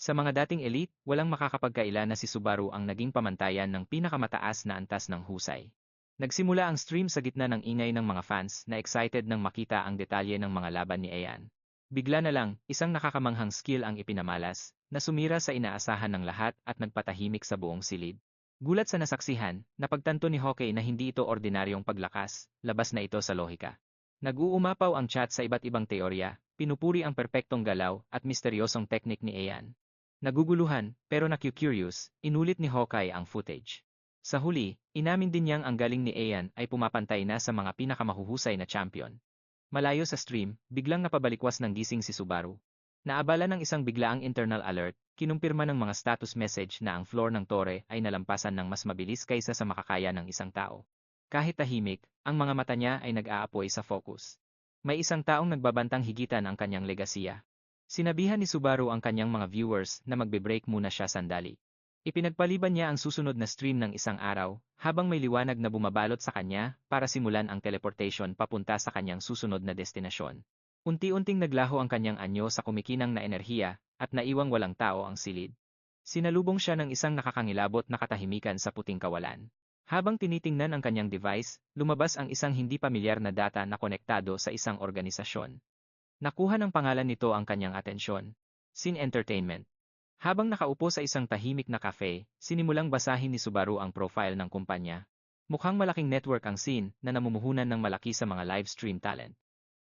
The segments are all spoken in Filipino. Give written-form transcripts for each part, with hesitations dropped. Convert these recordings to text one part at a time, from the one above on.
Sa mga dating elite, walang makakapagkaila na si Subaru ang naging pamantayan ng pinakamataas na antas ng husay. Nagsimula ang stream sa gitna ng ingay ng mga fans na excited nang makita ang detalye ng mga laban ni Ayan. Bigla na lang, isang nakakamanghang skill ang ipinamalas, na sumira sa inaasahan ng lahat at nagpatahimik sa buong silid. Gulat sa nasaksihan, napagtanto ni Hockey na hindi ito ordinaryong paglakas, labas na ito sa lohika. Nag-uumapaw ang chat sa iba't ibang teorya, pinupuri ang perpektong galaw at misteryosong teknik ni Ayan. Naguguluhan, pero naku-curious, inulit ni Hawkeye ang footage. Sa huli, inamin din niyang ang galing ni Ayan ay pumapantay na sa mga pinakamahuhusay na champion. Malayo sa stream, biglang napabalikwas ng gising si Subaru. Naabala ng isang biglaang internal alert, kinumpirma ng mga status message na ang floor ng tore ay nalampasan ng mas mabilis kaysa sa makakaya ng isang tao. Kahit tahimik, ang mga mata niya ay nag-aapoy sa focus. May isang taong nagbabantang higitan ang kanyang legasiya. Sinabihan ni Subaru ang kanyang mga viewers na magbe-break muna siya sandali. Ipinagpaliban niya ang susunod na stream ng isang araw, habang may liwanag na bumabalot sa kanya para simulan ang teleportation papunta sa kanyang susunod na destinasyon. Unti-unting naglaho ang kanyang anyo sa kumikinang na enerhiya at naiwang walang tao ang silid. Sinalubong siya ng isang nakakangilabot na katahimikan sa puting kawalan. Habang tinitingnan ang kanyang device, lumabas ang isang hindi pamilyar na data na konektado sa isang organisasyon. Nakuha ng pangalan nito ang kanyang atensyon. Sin Entertainment. Habang nakaupo sa isang tahimik na cafe, sinimulang basahin ni Subaru ang profile ng kumpanya. Mukhang malaking network ang Sin na namumuhunan ng malaki sa mga live stream talent.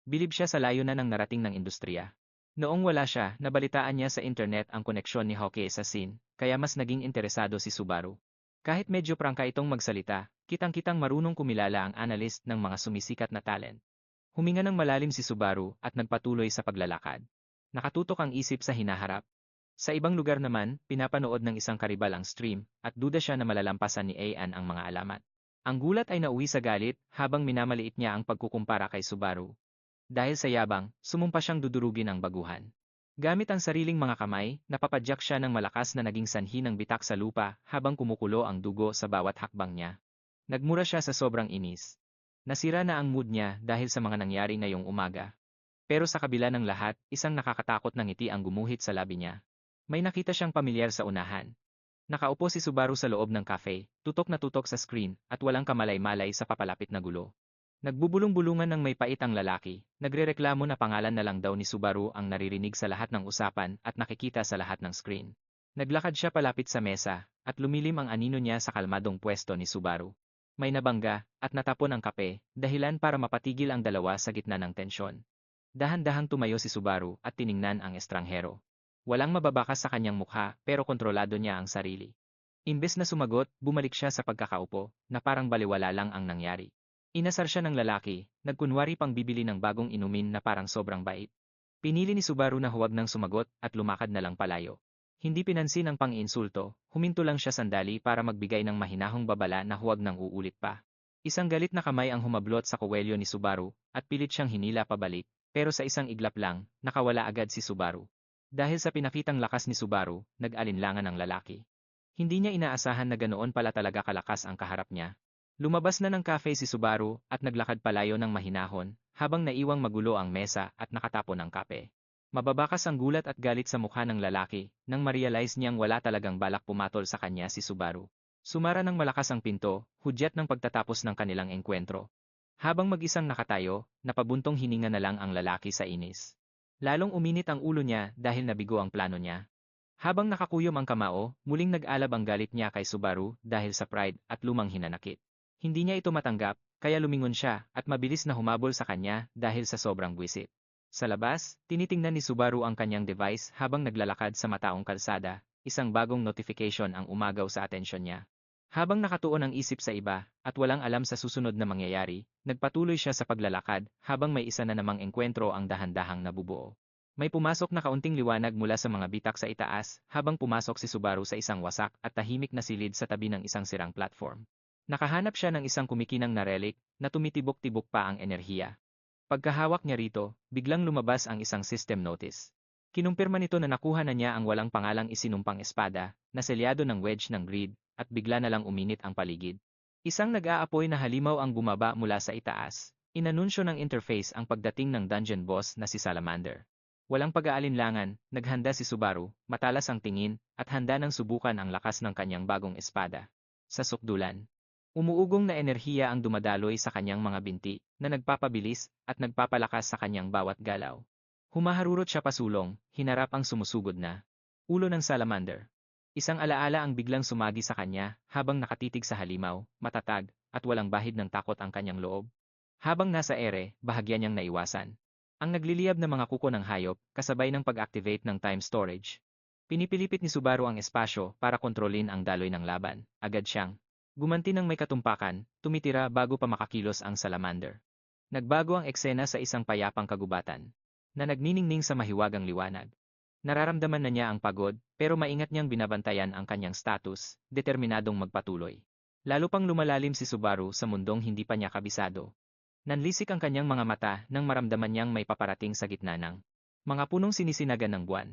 Bilib siya sa layunan ng narating ng industriya. Noong wala siya, nabalitaan niya sa internet ang koneksyon ni Hockey sa Sin, kaya mas naging interesado si Subaru. Kahit medyo prangka itong magsalita, kitang-kitang marunong kumilala ang analyst ng mga sumisikat na talent. Huminga ng malalim si Subaru at nagpatuloy sa paglalakad. Nakatutok ang isip sa hinaharap. Sa ibang lugar naman, pinapanood ng isang karibal ang stream at duda siya na malalampasan ni Ayan ang mga alamat. Ang gulat ay nauwi sa galit habang minamaliit niya ang pagkukumpara kay Subaru. Dahil sa yabang, sumumpa siyang dudurugin ang baguhan. Gamit ang sariling mga kamay, napapadyak siya ng malakas na naging sanhi ng bitak sa lupa habang kumukulo ang dugo sa bawat hakbang niya. Nagmura siya sa sobrang inis. Nasira na ang mood niya dahil sa mga nangyari ngayong umaga. Pero sa kabila ng lahat, isang nakakatakot na ngiti ang gumuhit sa labi niya. May nakita siyang pamilyar sa unahan. Nakaupo si Subaru sa loob ng cafe, tutok na tutok sa screen, at walang kamalay-malay sa papalapit na gulo. Nagbubulong-bulungan ng may pait ang lalaki, nagrereklamo na pangalan na lang daw ni Subaru ang naririnig sa lahat ng usapan at nakikita sa lahat ng screen. Naglakad siya palapit sa mesa, at lumilim ang anino niya sa kalmadong pwesto ni Subaru. May nabangga, at natapon ang kape, dahilan para mapatigil ang dalawa sa gitna ng tensyon. Dahan-dahang tumayo si Subaru at tiningnan ang estranghero. Walang mababakas sa kanyang mukha pero kontrolado niya ang sarili. Imbes na sumagot, bumalik siya sa pagkakaupo na parang baliwala lang ang nangyari. Inasar siya ng lalaki, nagkunwari pang bibili ng bagong inumin na parang sobrang bait. Pinili ni Subaru na huwag nang sumagot at lumakad na lang palayo. Hindi pinansin ang pang-insulto, huminto lang siya sandali para magbigay ng mahinahong babala na huwag nang uulit pa. Isang galit na kamay ang humablot sa kuwelyo ni Subaru at pilit siyang hinila pabalik, pero sa isang iglap lang, nakawala agad si Subaru. Dahil sa pinakitang lakas ni Subaru, nag-alinlangan ang lalaki. Hindi niya inaasahan na ganoon pala talaga kalakas ang kaharap niya. Lumabas na ng cafe si Subaru at naglakad palayo ng mahinahon, habang naiwang magulo ang mesa at nakatapon ang kape. Mababakas ang gulat at galit sa mukha ng lalaki, nang ma-realize niyang wala talagang balak pumatol sa kanya si Subaru. Sumara ng malakas ang pinto, hudyat ng pagtatapos ng kanilang engkwentro. Habang mag-isang nakatayo, napabuntong hininga na lang ang lalaki sa inis. Lalong uminit ang ulo niya dahil nabigo ang plano niya. Habang nakakuyom ang kamao, muling nag-alab ang galit niya kay Subaru dahil sa pride at lumang hinanakit. Hindi niya ito matanggap, kaya lumingon siya at mabilis na humabol sa kanya dahil sa sobrang buwisit. Sa labas, tinitingnan ni Subaru ang kanyang device habang naglalakad sa mataong kalsada, isang bagong notification ang umagaw sa atensyon niya. Habang nakatuon ang isip sa iba at walang alam sa susunod na mangyayari, nagpatuloy siya sa paglalakad habang may isa na namang engkwentro ang dahan-dahang nabubuo. May pumasok na kaunting liwanag mula sa mga bitak sa itaas habang pumasok si Subaru sa isang wasak at tahimik na silid sa tabi ng isang sirang platform. Nakahanap siya ng isang kumikinang na relic na tumitibok-tibok pa ang enerhiya. Pagkahawak niya rito, biglang lumabas ang isang system notice. Kinumpirma nito na nakuha na niya ang walang pangalang isinumpang espada, na selyado ng wedge ng grid, at bigla na lang uminit ang paligid. Isang nag-aapoy na halimaw ang bumaba mula sa itaas. Inanunsyo ng interface ang pagdating ng dungeon boss na si Salamander. Walang pag-aalinlangan, naghanda si Subaru, matalas ang tingin, at handa nang subukan ang lakas ng kanyang bagong espada. Sa sukdulan, umuugong na enerhiya ang dumadaloy sa kanyang mga binti, na nagpapabilis at nagpapalakas sa kanyang bawat galaw. Humaharurot siya pasulong, hinarap ang sumusugod na ulo ng salamander. Isang alaala ang biglang sumagi sa kanya, habang nakatitig sa halimaw, matatag, at walang bahid ng takot ang kanyang loob. Habang nasa ere, bahagya niyang naiwasan ang nagliliyab na mga kuko ng hayop, kasabay ng pag-activate ng time storage. Pinipilipit ni Subaru ang espasyo para kontrolin ang daloy ng laban. Agad siyang gumanti ng may katumpakan, tumitira bago pa makakilos ang salamander. Nagbago ang eksena sa isang payapang kagubatan na nagniningning sa mahiwagang liwanag. Nararamdaman na niya ang pagod, pero maingat niyang binabantayan ang kanyang status, determinadong magpatuloy. Lalo pang lumalalim si Subaru sa mundong hindi pa niya kabisado. Nanlisik ang kanyang mga mata nang maramdaman niyang may paparating sa gitna ng mga punong sinisinagan ng buwan.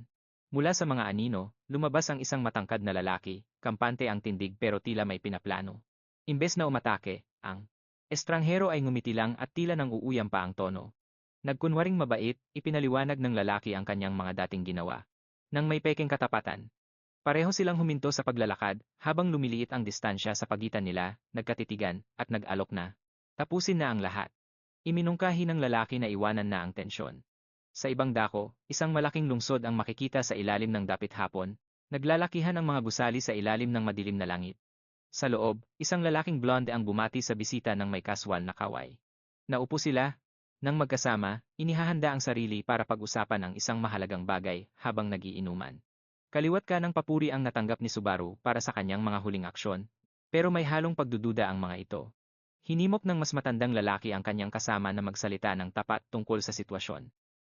Mula sa mga anino, lumabas ang isang matangkad na lalaki, kampante ang tindig pero tila may pinaplano. Imbes na umatake, ang estranghero ay ngumiti lang at tila nang uuyam pa ang tono. Nagkunwaring mabait, ipinaliwanag ng lalaki ang kanyang mga dating ginawa. Nang may pekeng katapatan, pareho silang huminto sa paglalakad, habang lumiliit ang distansya sa pagitan nila, nagkatitigan, at nag-alok na. Tapusin na ang lahat. Iminungkahi ng lalaki na iwanan na ang tensyon. Sa ibang dako, isang malaking lungsod ang makikita sa ilalim ng dapit hapon, naglalakihan ang mga gusali sa ilalim ng madilim na langit. Sa loob, isang lalaking blonde ang bumati sa bisita ng may kaswal na kaway. Naupo sila. Nang magkasama, inihahanda ang sarili para pag-usapan ang isang mahalagang bagay habang nagiinuman. Kaliwat ka ng papuri ang natanggap ni Subaru para sa kanyang mga huling aksyon, pero may halong pagdududa ang mga ito. Hinimok ng mas matandang lalaki ang kanyang kasama na magsalita ng tapat tungkol sa sitwasyon.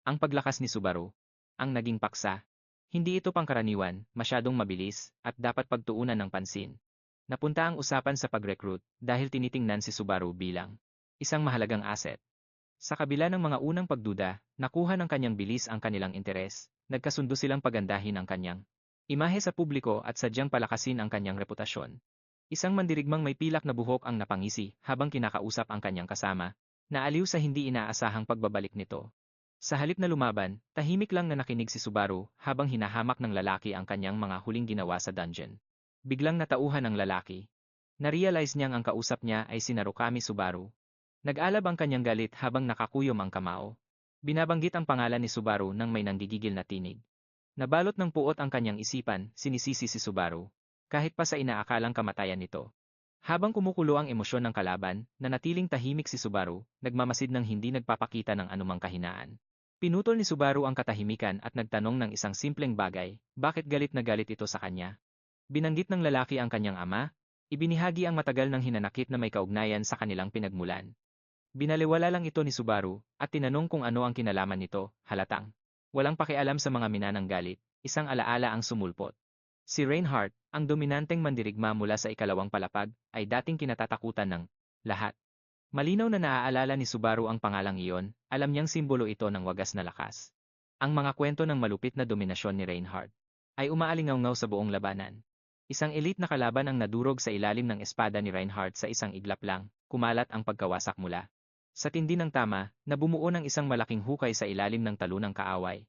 Ang paglakas ni Subaru, ang naging paksa. Hindi ito pangkaraniwan, masyadong mabilis, at dapat pagtuunan ng pansin. Napunta ang usapan sa pag-recruit dahil tinitingnan si Subaru bilang isang mahalagang asset. Sa kabila ng mga unang pagduda, nakuha ng kanyang bilis ang kanilang interes, nagkasundo silang pagandahin ang kanyang imahe sa publiko at sadyang palakasin ang kanyang reputasyon. Isang mandirigmang may pilak na buhok ang napangisi habang kinakausap ang kanyang kasama, naaliw sa hindi inaasahang pagbabalik nito. Sa halip na lumaban, tahimik lang na nakinig si Subaru habang hinahamak ng lalaki ang kanyang mga huling ginawa sa dungeon. Biglang natauhan ang lalaki. Narealize niyang ang kausap niya ay si Narukami Subaru. Nag-alab ang kanyang galit habang nakakuyom ang kamao. Binabanggit ang pangalan ni Subaru nang may nanggigigil na tinig. Nabalot ng puot ang kanyang isipan, sinisisi si Subaru. Kahit pa sa inaakalang kamatayan nito. Habang kumukulo ang emosyon ng kalaban, nanatiling tahimik si Subaru, nagmamasid ng hindi nagpapakita ng anumang kahinaan. Pinutol ni Subaru ang katahimikan at nagtanong ng isang simpleng bagay, bakit galit na galit ito sa kanya? Binanggit ng lalaki ang kanyang ama, ibinihagi ang matagal ng hinanakit na may kaugnayan sa kanilang pinagmulan. Binaliwala lang ito ni Subaru, at tinanong kung ano ang kinalaman nito, halatang walang pakialam sa mga minanang galit, isang alaala ang sumulpot. Si Reinhardt, ang dominanteng mandirigma mula sa ikalawang palapag, ay dating kinatatakutan ng lahat. Malinaw na naaalala ni Subaru ang pangalang iyon, alam niyang simbolo ito ng wagas na lakas. Ang mga kwento ng malupit na dominasyon ni Reinhardt ay umaalingaw-ngaw sa buong labanan. Isang elite na kalaban ang nadurog sa ilalim ng espada ni Reinhardt sa isang iglap lang, kumalat ang pagkawasak mula sa tindi ng tama, na bumuo ng isang malaking hukay sa ilalim ng talunang kaaway.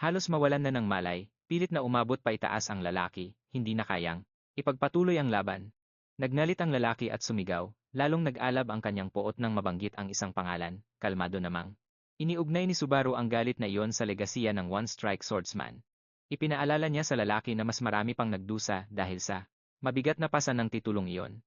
Halos mawalan na ng malay, pilit na umabot pa itaas ang lalaki, hindi na kayang ipagpatuloy ang laban. Nagnalit ang lalaki at sumigaw, lalong nag-alab ang kanyang poot nang mabanggit ang isang pangalan, kalmado namang. Iniugnay ni Subaru ang galit na iyon sa legasiya ng one-strike swordsman. Ipinaalala niya sa lalaki na mas marami pang nagdusa dahil sa mabigat na pasan ng titulong iyon.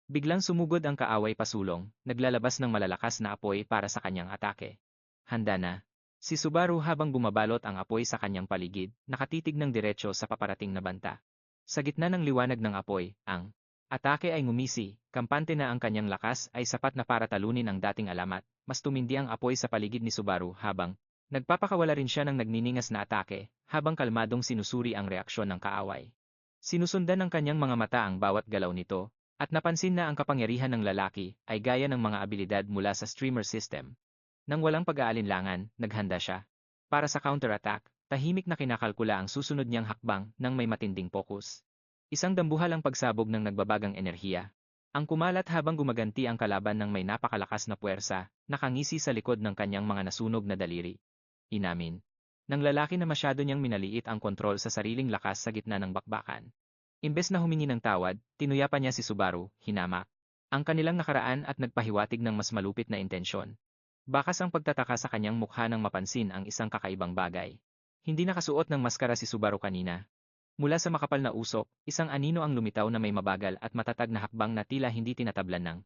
Biglang sumugod ang kaaway pasulong, naglalabas ng malalakas na apoy para sa kanyang atake. Handa na. Si Subaru habang bumabalot ang apoy sa kanyang paligid, nakatitig ng diretsyo sa paparating na banta. Sa gitna ng liwanag ng apoy, ang atake ay ngumisi, kampante na ang kanyang lakas ay sapat na para talunin ang dating alamat, mas tumindi ang apoy sa paligid ni Subaru habang nagpapakawala rin siya ng nagniningas na atake, habang kalmadong sinusuri ang reaksyon ng kaaway. Sinusundan ng kanyang mga mata ang bawat galaw nito, at napansin na ang kapangyarihan ng lalaki ay gaya ng mga abilidad mula sa streamer system. Nang walang pag-aalinlangan, naghanda siya. Para sa counter-attack, tahimik na kinakalkula ang susunod niyang hakbang nang may matinding focus. Isang dambuhal ang pagsabog ng nagbabagang enerhiya. Ang kumalat habang gumaganti ang kalaban ng may napakalakas na puwersa, nakangisi sa likod ng kanyang mga nasunog na daliri. Inamin ng lalaki na masyado niyang minaliit ang kontrol sa sariling lakas sa gitna ng bakbakan. Imbes na humingi ng tawad, tinuyapan niya si Subaru, hinamak ang kanilang nakaraan at nagpahiwatig ng mas malupit na intensyon. Bakas ang pagtataka sa kanyang mukha nang mapansin ang isang kakaibang bagay. Hindi nakasuot ng maskara si Subaru kanina. Mula sa makapal na usok, isang anino ang lumitaw na may mabagal at matatag na hakbang na tila hindi tinatablan ng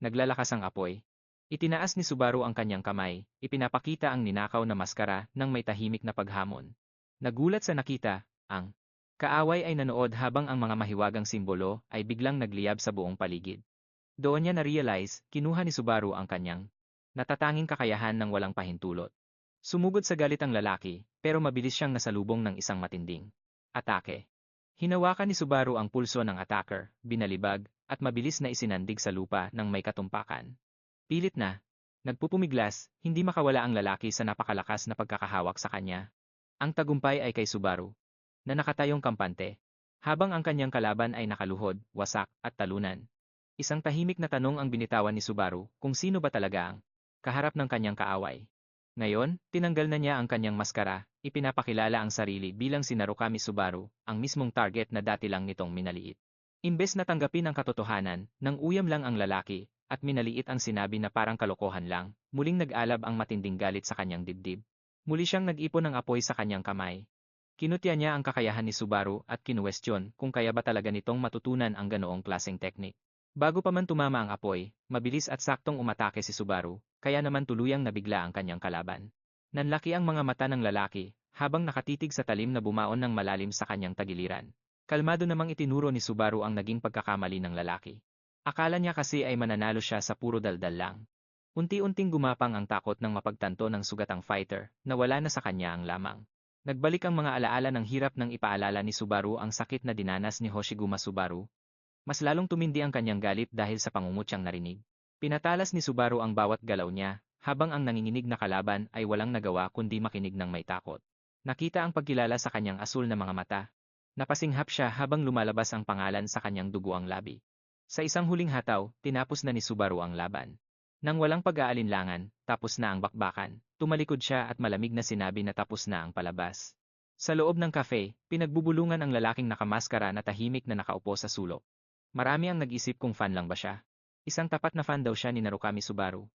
naglalakas ang apoy. Itinaas ni Subaru ang kanyang kamay, ipinapakita ang ninakaw na maskara ng may tahimik na paghamon. Nagulat sa nakita, ang kaaway ay nanood habang ang mga mahiwagang simbolo ay biglang nagliyab sa buong paligid. Doon niya na-realize, kinuha ni Subaru ang kanyang natatanging kakayahan ng walang pahintulot. Sumugod sa galit ang lalaki, pero mabilis siyang nasalubong ng isang matinding atake. Hinawakan ni Subaru ang pulso ng attacker, binalibag, at mabilis na isinandig sa lupa ng may katumpakan. Pilit na, nagpupumiglas, hindi makawala ang lalaki sa napakalakas na pagkakahawak sa kanya. Ang tagumpay ay kay Subaru, na nakatayong kampante, habang ang kanyang kalaban ay nakaluhod, wasak, at talunan. Isang tahimik na tanong ang binitawan ni Subaru, kung sino ba talaga ang kaharap ng kanyang kaaway. Ngayon, tinanggal na niya ang kanyang maskara, ipinapakilala ang sarili bilang si Narukami Subaru, ang mismong target na dati lang nitong minaliit. Imbes na tanggapin ang katotohanan, nang uyam lang ang lalaki, at minaliit ang sinabi na parang kalokohan lang, muling nag-alab ang matinding galit sa kanyang dibdib. Muli siyang nag-ipon ng apoy sa kanyang kamay. Kinutya niya ang kakayahan ni Subaru at kinuwestiyon kung kaya ba talaga nitong matutunan ang ganoong klaseng teknik. Bago pa man tumama ang apoy, mabilis at saktong umatake si Subaru, kaya naman tuluyang nabigla ang kanyang kalaban. Nanlaki ang mga mata ng lalaki, habang nakatitig sa talim na bumaon ng malalim sa kanyang tagiliran. Kalmado namang itinuro ni Subaru ang naging pagkakamali ng lalaki. Akala niya kasi ay mananalo siya sa puro daldal lang. Unti-unting gumapang ang takot ng mapagtanto ng sugatang fighter, na wala na sa kanya ang lamang. Nagbalik ang mga alaala ng hirap nang ipaalala ni Subaru ang sakit na dinanas ni Hoshiguma Subaru. Mas lalong tumindi ang kanyang galit dahil sa pangungutyang narinig. Pinatalas ni Subaru ang bawat galaw niya, habang ang nanginginig na kalaban ay walang nagawa kundi makinig ng may takot. Nakita ang pagkilala sa kanyang asul na mga mata. Napasinghap siya habang lumalabas ang pangalan sa kanyang duguang labi. Sa isang huling hataw, tinapos na ni Subaru ang laban. Nang walang pag-aalinlangan, tapos na ang bakbakan, tumalikod siya at malamig na sinabi na tapos na ang palabas. Sa loob ng cafe, pinagbubulungan ang lalaking nakamaskara na tahimik na nakaupo sa sulok. Marami ang nag-isip kung fan lang ba siya. Isang tapat na fan daw siya ni Narukami Subaru.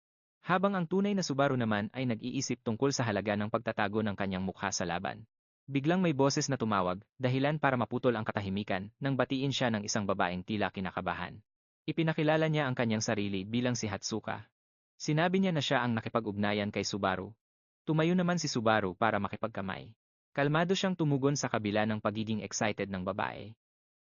Habang ang tunay na Subaru naman ay nag-iisip tungkol sa halaga ng pagtatago ng kanyang mukha sa laban. Biglang may boses na tumawag, dahilan para maputol ang katahimikan, nang batiin siya ng isang babaeng tila kinakabahan. Ipinakilala niya ang kanyang sarili bilang si Hatsuka. Sinabi niya na siya ang nakipag-ugnayan kay Subaru. Tumayo naman si Subaru para makipagkamay. Kalmado siyang tumugon sa kabila ng pagiging excited ng babae.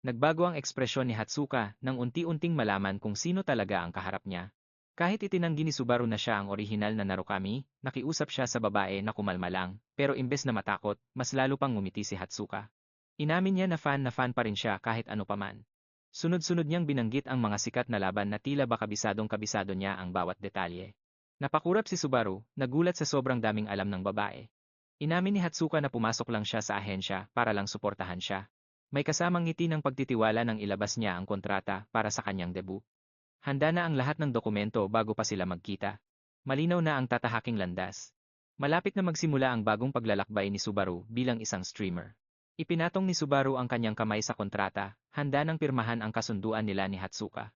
Nagbago ang ekspresyon ni Hatsuka nang unti-unting malaman kung sino talaga ang kaharap niya. Kahit itinanggi ni Subaru na siya ang orihinal na Narukami, nakiusap siya sa babae na kumalma lang, pero imbes na matakot, mas lalo pang ngumiti si Hatsuka. Inamin niya na fan pa rin siya kahit ano paman. Sunod-sunod niyang binanggit ang mga sikat na laban na tila ba kabisadong-kabisado niya ang bawat detalye. Napakurap si Subaru, nagulat sa sobrang daming alam ng babae. Inamin ni Hatsuka na pumasok lang siya sa ahensya para lang suportahan siya. May kasamang ngiti ng pagtitiwala nang ilabas niya ang kontrata para sa kanyang debut. Handa na ang lahat ng dokumento bago pa sila magkita. Malinaw na ang tatahaking landas. Malapit na magsimula ang bagong paglalakbay ni Subaru bilang isang streamer. Ipinatong ni Subaru ang kanyang kamay sa kontrata, handa nang pirmahan ang kasunduan nila ni Hatsuka.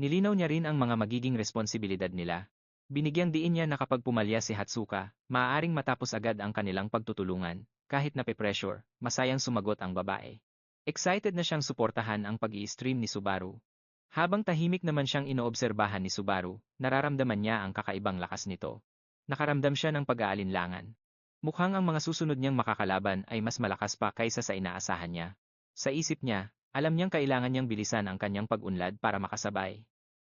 Nilinaw niya rin ang mga magiging responsibilidad nila. Binigyang diin niya na kapag pumalya si Hatsuka, maaaring matapos agad ang kanilang pagtutulungan, kahit nape-pressure, masayang sumagot ang babae. Excited na siyang suportahan ang pag-i-stream ni Subaru. Habang tahimik naman siyang inoobserbahan ni Subaru, nararamdaman niya ang kakaibang lakas nito. Nakaramdam siya ng pag-aalinlangan. Mukhang ang mga susunod niyang makakalaban ay mas malakas pa kaysa sa inaasahan niya. Sa isip niya, alam niyang kailangan niyang bilisan ang kanyang pag-unlad para makasabay.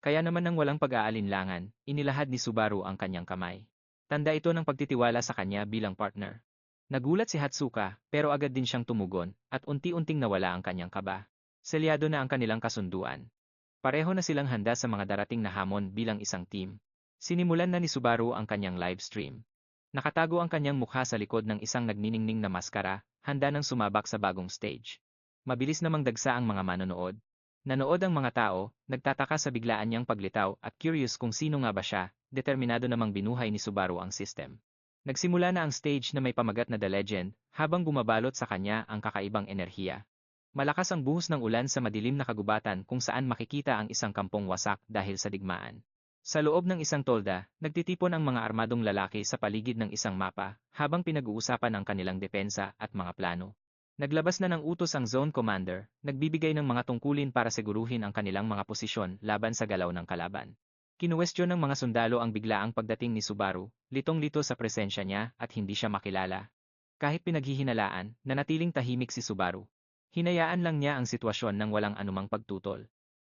Kaya naman nang walang pag-aalinlangan, inilahad ni Subaru ang kanyang kamay. Tanda ito ng pagtitiwala sa kanya bilang partner. Nagulat si Hatsuka, pero agad din siyang tumugon, at unti-unting nawala ang kanyang kaba. Selyado na ang kanilang kasunduan. Pareho na silang handa sa mga darating na hamon bilang isang team. Sinimulan na ni Subaru ang kanyang live stream. Nakatago ang kanyang mukha sa likod ng isang nagniningning na maskara, handa nang sumabak sa bagong stage. Mabilis namang dagsa ang mga manonood. Nanood ang mga tao, nagtataka sa biglaan niyang paglitaw at curious kung sino nga ba siya, determinado namang binuhay ni Subaru ang system. Nagsimula na ang stage na may pamagat na The Legend, habang bumabalot sa kanya ang kakaibang enerhiya. Malakas ang buhos ng ulan sa madilim na kagubatan kung saan makikita ang isang kampong wasak dahil sa digmaan. Sa loob ng isang tolda, nagtitipon ang mga armadong lalaki sa paligid ng isang mapa, habang pinag-uusapan ang kanilang depensa at mga plano. Naglabas na ng utos ang Zone Commander, nagbibigay ng mga tungkulin para siguruhin ang kanilang mga posisyon laban sa galaw ng kalaban. Kinuwestiyon ng mga sundalo ang biglaang pagdating ni Subaru, litong-lito sa presensya niya at hindi siya makilala. Kahit pinaghihinalaan, nanatiling tahimik si Subaru. Hinayaan lang niya ang sitwasyon ng walang anumang pagtutol.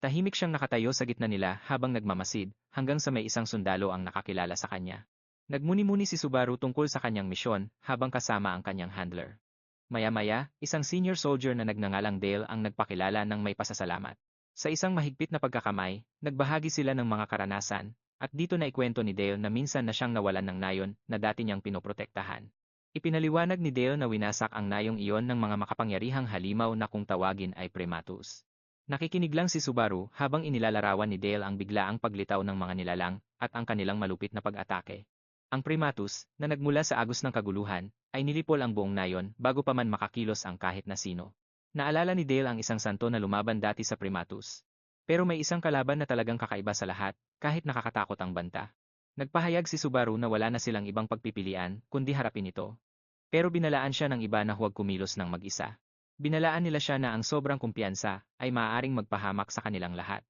Tahimik siyang nakatayo sa gitna nila habang nagmamasid, hanggang sa may isang sundalo ang nakakilala sa kanya. Nagmuni-muni si Subaru tungkol sa kanyang misyon, habang kasama ang kanyang handler. Maya-maya, isang senior soldier na nagngangalang Dale ang nagpakilala ng may pasasalamat. Sa isang mahigpit na pagkakamay, nagbahagi sila ng mga karanasan, at dito na ikwento ni Dale na minsan na siyang nawalan ng nayon na dati niyang pinoprotektahan. Ipinaliwanag ni Dale na winasak ang nayong iyon ng mga makapangyarihang halimaw na kung tawagin ay Primatus. Nakikinig lang si Subaru habang inilalarawan ni Dale ang biglaang paglitaw ng mga nilalang at ang kanilang malupit na pag-atake. Ang Primatus, na nagmula sa agos ng kaguluhan, ay nilipol ang buong nayon bago pa man makakilos ang kahit na sino. Naalala ni Dale ang isang santo na lumaban dati sa Primatus. Pero may isang kalaban na talagang kakaiba sa lahat, kahit nakakatakot ang banta. Nagpahayag si Subaru na wala na silang ibang pagpipilian, kundi harapin ito. Pero binalaan siya ng iba na huwag kumilos ng mag-isa. Binalaan nila siya na ang sobrang kumpiyansa ay maaaring magpahamak sa kanilang lahat.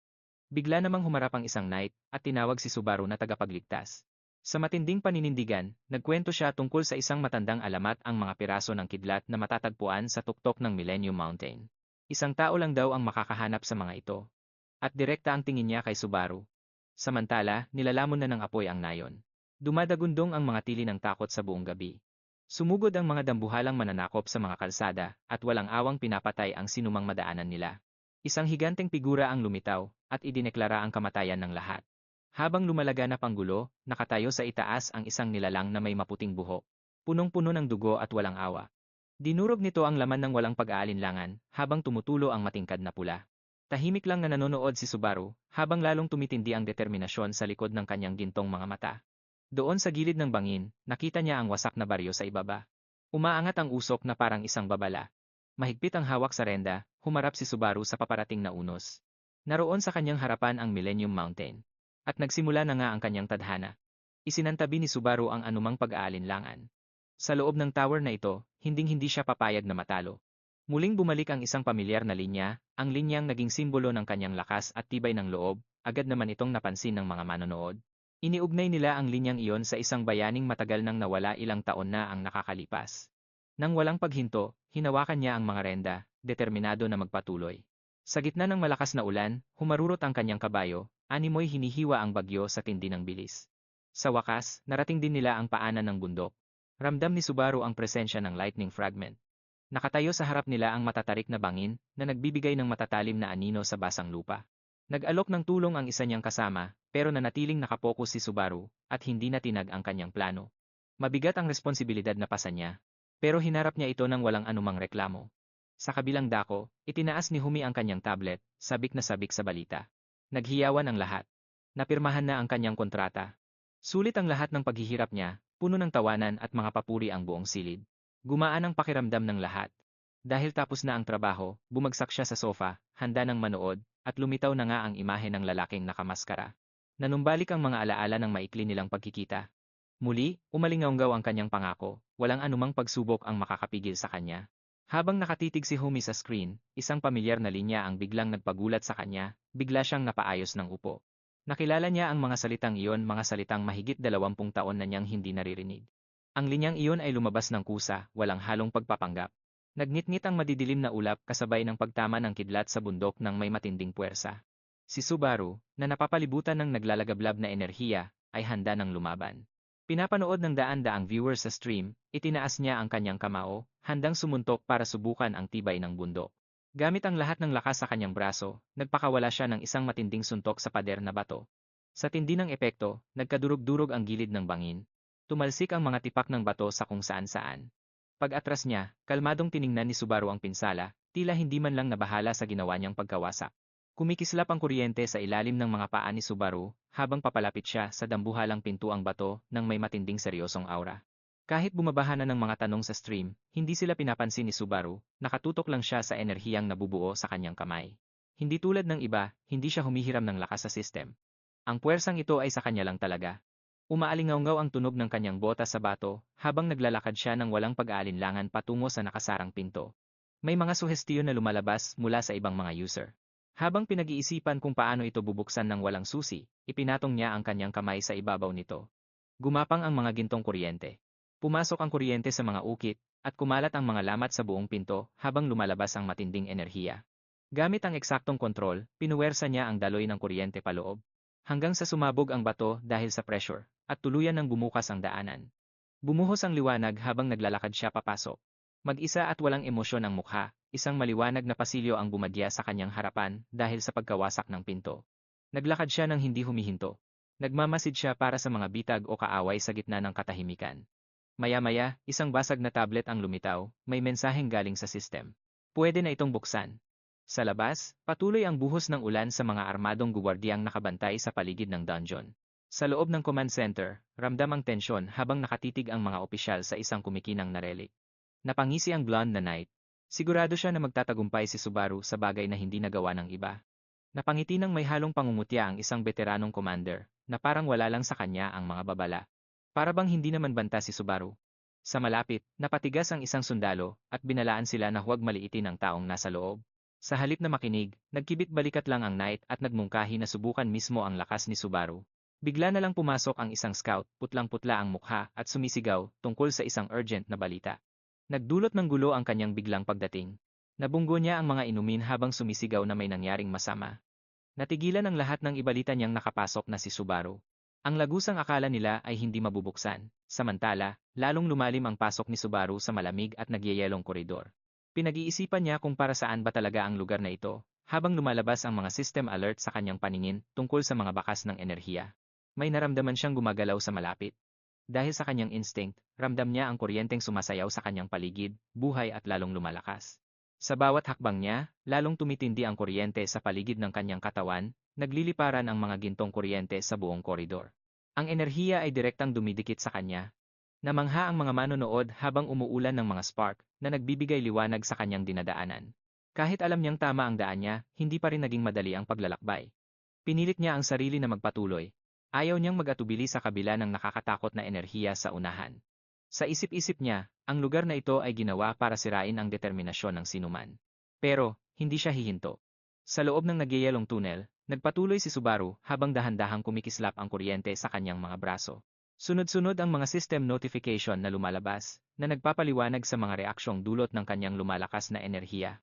Bigla namang humarap ang isang knight at tinawag si Subaru na tagapagligtas. Sa matinding paninindigan, nagkwento siya tungkol sa isang matandang alamat ang mga piraso ng kidlat na matatagpuan sa tuktok ng Millennium Mountain. Isang tao lang daw ang makakahanap sa mga ito. At direkta ang tingin niya kay Subaru. Samantala, nilalamon na ng apoy ang nayon. Dumadagundong ang mga tili ng takot sa buong gabi. Sumugod ang mga dambuhalang mananakop sa mga kalsada at walang awang pinapatay ang sinumang madaanan nila. Isang higanteng figura ang lumitaw at idineklara ang kamatayan ng lahat. Habang lumalaganap ang gulo, nakatayo sa itaas ang isang nilalang na may maputing buhok. Punong-puno ng dugo at walang awa. Dinurog nito ang laman ng walang pag-aalinlangan habang tumutulo ang matingkad na pula. Tahimik lang na nanonood si Subaru habang lalong tumitindi ang determinasyon sa likod ng kanyang gintong mga mata. Doon sa gilid ng bangin, nakita niya ang wasak na baryo sa ibaba. Umaangat ang usok na parang isang babala. Mahigpit ang hawak sa renda, humarap si Subaru sa paparating na unos. Naroon sa kanyang harapan ang Millennium Mountain. At nagsimula na nga ang kanyang tadhana. Isinantabi ni Subaru ang anumang pag-aalinlangan. Sa loob ng tower na ito, hinding-hindi siya papayag na matalo. Muling bumalik ang isang pamilyar na linya, ang linyang naging simbolo ng kanyang lakas at tibay ng loob, agad naman itong napansin ng mga manonood. Iniugnay nila ang linyang iyon sa isang bayaning matagal nang nawala ilang taon na ang nakakalipas. Nang walang paghinto, hinawakan niya ang mga renda, determinado na magpatuloy. Sa gitna ng malakas na ulan, humarurot ang kanyang kabayo, animoy hinihiwa ang bagyo sa tindi ng bilis. Sa wakas, narating din nila ang paanan ng bundok. Ramdam ni Subaru ang presensya ng lightning fragment. Nakatayo sa harap nila ang matatarik na bangin na nagbibigay ng matatalim na anino sa basang lupa. Nag-alok ng tulong ang isa niyang kasama, pero nanatiling nakapokus si Subaru, at hindi natinag ang kanyang plano. Mabigat ang responsibilidad na pasa niya, pero hinarap niya ito ng walang anumang reklamo. Sa kabilang dako, itinaas ni Humi ang kanyang tablet, sabik na sabik sa balita. Naghiyawan ang lahat. Napirmahan na ang kanyang kontrata. Sulit ang lahat ng paghihirap niya, puno ng tawanan at mga papuri ang buong silid. Gumaan ang pakiramdam ng lahat. Dahil tapos na ang trabaho, bumagsak siya sa sofa, handa ng manood, at lumitaw na nga ang imahe ng lalaking nakamaskara. Nanumbalik ang mga alaala ng maikli nilang pagkikita. Muli, umalingaw ang kanyang pangako, walang anumang pagsubok ang makakapigil sa kanya. Habang nakatitig si Humi sa screen, isang pamilyar na linya ang biglang nagpagulat sa kanya, bigla siyang napaayos ng upo. Nakilala niya ang mga salitang iyon, mga salitang mahigit 20 taon na niyang hindi naririnig. Ang linyang iyon ay lumabas ng kusa, walang halong pagpapanggap. Nagnitngit ang madidilim na ulap kasabay ng pagtama ng kidlat sa bundok ng may matinding puwersa. Si Subaru, na napapalibutan ng naglalagablab na enerhiya, ay handa ng lumaban. Pinapanood ng daan-daang viewers sa stream, itinaas niya ang kanyang kamao, handang sumuntok para subukan ang tibay ng bundok. Gamit ang lahat ng lakas sa kanyang braso, nagpakawala siya ng isang matinding suntok sa pader na bato. Sa tindi ng epekto, nagkadurog-durog ang gilid ng bangin. Tumalsik ang mga tipak ng bato sa kung saan-saan. Pag-atras niya, kalmadong tiningnan ni Subaru ang pinsala, tila hindi man lang nabahala sa ginawa niyang pagkawasak. Kumikislap ang kuryente sa ilalim ng mga paa ni Subaru, habang papalapit siya sa dambuhalang pintuang bato ng may matinding seryosong aura. Kahit bumabaha na ng mga tanong sa stream, hindi sila pinapansin ni Subaru, nakatutok lang siya sa enerhiyang nabubuo sa kanyang kamay. Hindi tulad ng iba, hindi siya humihiram ng lakas sa system. Ang puwersang ito ay sa kanya lang talaga. Umaalingaw-ngaw ang tunog ng kanyang bota sa bato, habang naglalakad siya ng walang pag-aalinlangan patungo sa nakasarang pinto. May mga suhestiyon na lumalabas mula sa ibang mga user. Habang pinag-iisipan kung paano ito bubuksan ng walang susi, ipinatong niya ang kanyang kamay sa ibabaw nito. Gumapang ang mga gintong kuryente. Pumasok ang kuryente sa mga ukit, at kumalat ang mga lamat sa buong pinto habang lumalabas ang matinding enerhiya. Gamit ang eksaktong kontrol, pinuwersa niya ang daloy ng kuryente paloob. Hanggang sa sumabog ang bato dahil sa pressure, at tuluyan ng bumukas ang daanan. Bumuhos ang liwanag habang naglalakad siya papasok. Mag-isa at walang emosyon ang mukha, isang maliwanag na pasilyo ang bumadya sa kanyang harapan dahil sa pagkawasak ng pinto. Naglakad siya ng hindi humihinto. Nagmamasid siya para sa mga bitag o kaaway sa gitna ng katahimikan. Maya-maya, isang basag na tablet ang lumitaw, may mensaheng galing sa system. Pwede na itong buksan. Sa labas, patuloy ang buhos ng ulan sa mga armadong guwardiyang nakabantay sa paligid ng dungeon. Sa loob ng command center, ramdam ang tensyon habang nakatitig ang mga opisyal sa isang kumikinang na relic. Napangisi ang blonde na knight. Sigurado siya na magtatagumpay si Subaru sa bagay na hindi nagawa ng iba. Napangiti ng may halong pangungutya ang isang veteranong commander, na parang wala lang sa kanya ang mga babala. Para bang hindi naman banta si Subaru. Sa malapit, napatigas ang isang sundalo, at binalaan sila na huwag maliitin ang taong nasa loob. Sa halip na makinig, nagkibit balikat lang ang knight at nagmungkahi na subukan mismo ang lakas ni Subaru. Bigla na lang pumasok ang isang scout, putlang-putla ang mukha at sumisigaw tungkol sa isang urgent na balita. Nagdulot ng gulo ang kanyang biglang pagdating. Nabunggo niya ang mga inumin habang sumisigaw na may nangyaring masama. Natigilan ang lahat ng ibalita niyang nakapasok na si Subaru. Ang lagusang akala nila ay hindi mabubuksan. Samantala, lalong lumalim ang pasok ni Subaru sa malamig at nagyayelong koridor. Pinag-iisipan niya kung para saan ba talaga ang lugar na ito, habang lumalabas ang mga system alert sa kanyang paningin tungkol sa mga bakas ng enerhiya. May naramdaman siyang gumagalaw sa malapit. Dahil sa kanyang instinct, ramdam niya ang kuryenteng sumasayaw sa kanyang paligid, buhay at lalong lumalakas. Sa bawat hakbang niya, lalong tumitindi ang kuryente sa paligid ng kanyang katawan, nagliliparan ang mga gintong kuryente sa buong koridor. Ang enerhiya ay direktang dumidikit sa kanya. Namangha ang mga manonood habang umuulan ng mga spark na nagbibigay liwanag sa kanyang dinadaanan. Kahit alam niyang tama ang daan niya, hindi pa rin naging madali ang paglalakbay. Pinilit niya ang sarili na magpatuloy. Ayaw niyang mag-atubili sa kabila ng nakakatakot na enerhiya sa unahan. Sa isip-isip niya, ang lugar na ito ay ginawa para sirain ang determinasyon ng sinuman. Pero, hindi siya hihinto. Sa loob ng nagyayelong tunnel, nagpatuloy si Subaru habang dahan-dahang kumikislap ang kuryente sa kanyang mga braso. Sunod-sunod ang mga system notification na lumalabas, na nagpapaliwanag sa mga reaksyong dulot ng kanyang lumalakas na enerhiya.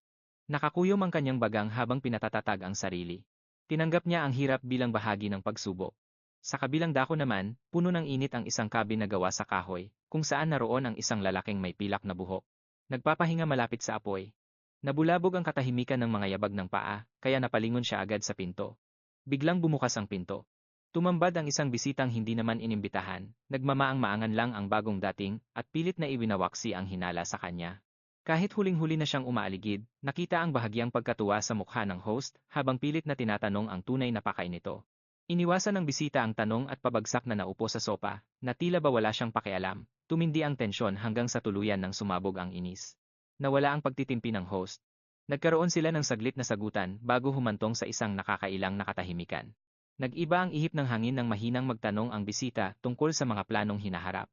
Nakakuyom ang kanyang bagang habang pinatatatag ang sarili. Tinanggap niya ang hirap bilang bahagi ng pagsubok. Sa kabilang dako naman, puno ng init ang isang cabin na gawa sa kahoy, kung saan naroon ang isang lalaking may pilak na buhok. Nagpapahinga malapit sa apoy. Nabulabog ang katahimikan ng mga yabag ng paa, kaya napalingon siya agad sa pinto. Biglang bumukas ang pinto. Tumambad ang isang bisitang hindi naman inimbitahan, nagmamaang-maangan lang ang bagong dating, at pilit na iwinawaksi ang hinala sa kanya. Kahit huling-huli na siyang umaaligid, nakita ang bahagyang pagkatuwa sa mukha ng host, habang pilit na tinatanong ang tunay na pakay nito. Iniwasan ng bisita ang tanong at pabagsak na naupo sa sopa, na tila ba wala siyang pakialam. Tumindi ang tensyon hanggang sa tuluyan ng sumabog ang inis. Nawala ang pagtitimpi ng host. Nagkaroon sila ng saglit na sagutan bago humantong sa isang nakakailang na katahimikan. Nag-iba ang ihip ng hangin nang mahinang magtanong ang bisita tungkol sa mga planong hinaharap.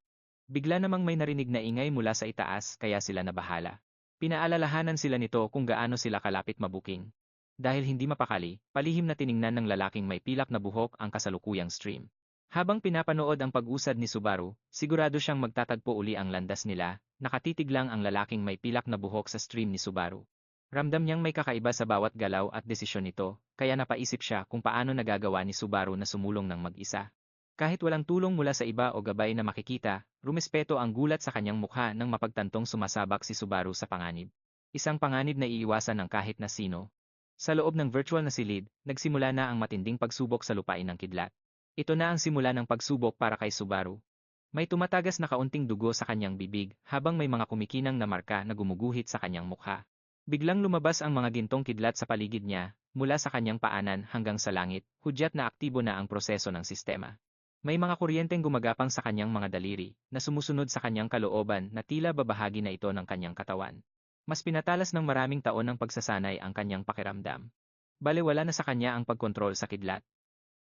Bigla namang may narinig na ingay mula sa itaas kaya sila nabahala. Pinaalalahanan sila nito kung gaano sila kalapit mabuking. Dahil hindi mapakali, palihim na tiningnan ng lalaking may pilak na buhok ang kasalukuyang stream. Habang pinapanood ang pag-usad ni Subaru, sigurado siyang magtatagpo uli ang landas nila, nakatitig lang ang lalaking may pilak na buhok sa stream ni Subaru. Ramdam niyang may kakaiba sa bawat galaw at desisyon nito, kaya napaisip siya kung paano nagagawa ni Subaru na sumulong ng mag-isa. Kahit walang tulong mula sa iba o gabay na makikita, rumespeto ang gulat sa kanyang mukha nang mapagtantong sumasabak si Subaru sa panganib. Isang panganib na iiwasan ng kahit na sino. Sa loob ng virtual na silid, nagsimula na ang matinding pagsubok sa lupain ng kidlat. Ito na ang simula ng pagsubok para kay Subaru. May tumatagas na kaunting dugo sa kanyang bibig habang may mga kumikinang na marka na gumuguhit sa kanyang mukha. Biglang lumabas ang mga gintong kidlat sa paligid niya, mula sa kanyang paanan hanggang sa langit, hudyat na aktibo na ang proseso ng sistema. May mga kuryenteng gumagapang sa kanyang mga daliri, na sumusunod sa kanyang kalooban na tila babahagi na ito ng kanyang katawan. Mas pinatalas ng maraming taon ng pagsasanay ang kanyang pakiramdam. Balewala na sa kanya ang pagkontrol sa kidlat.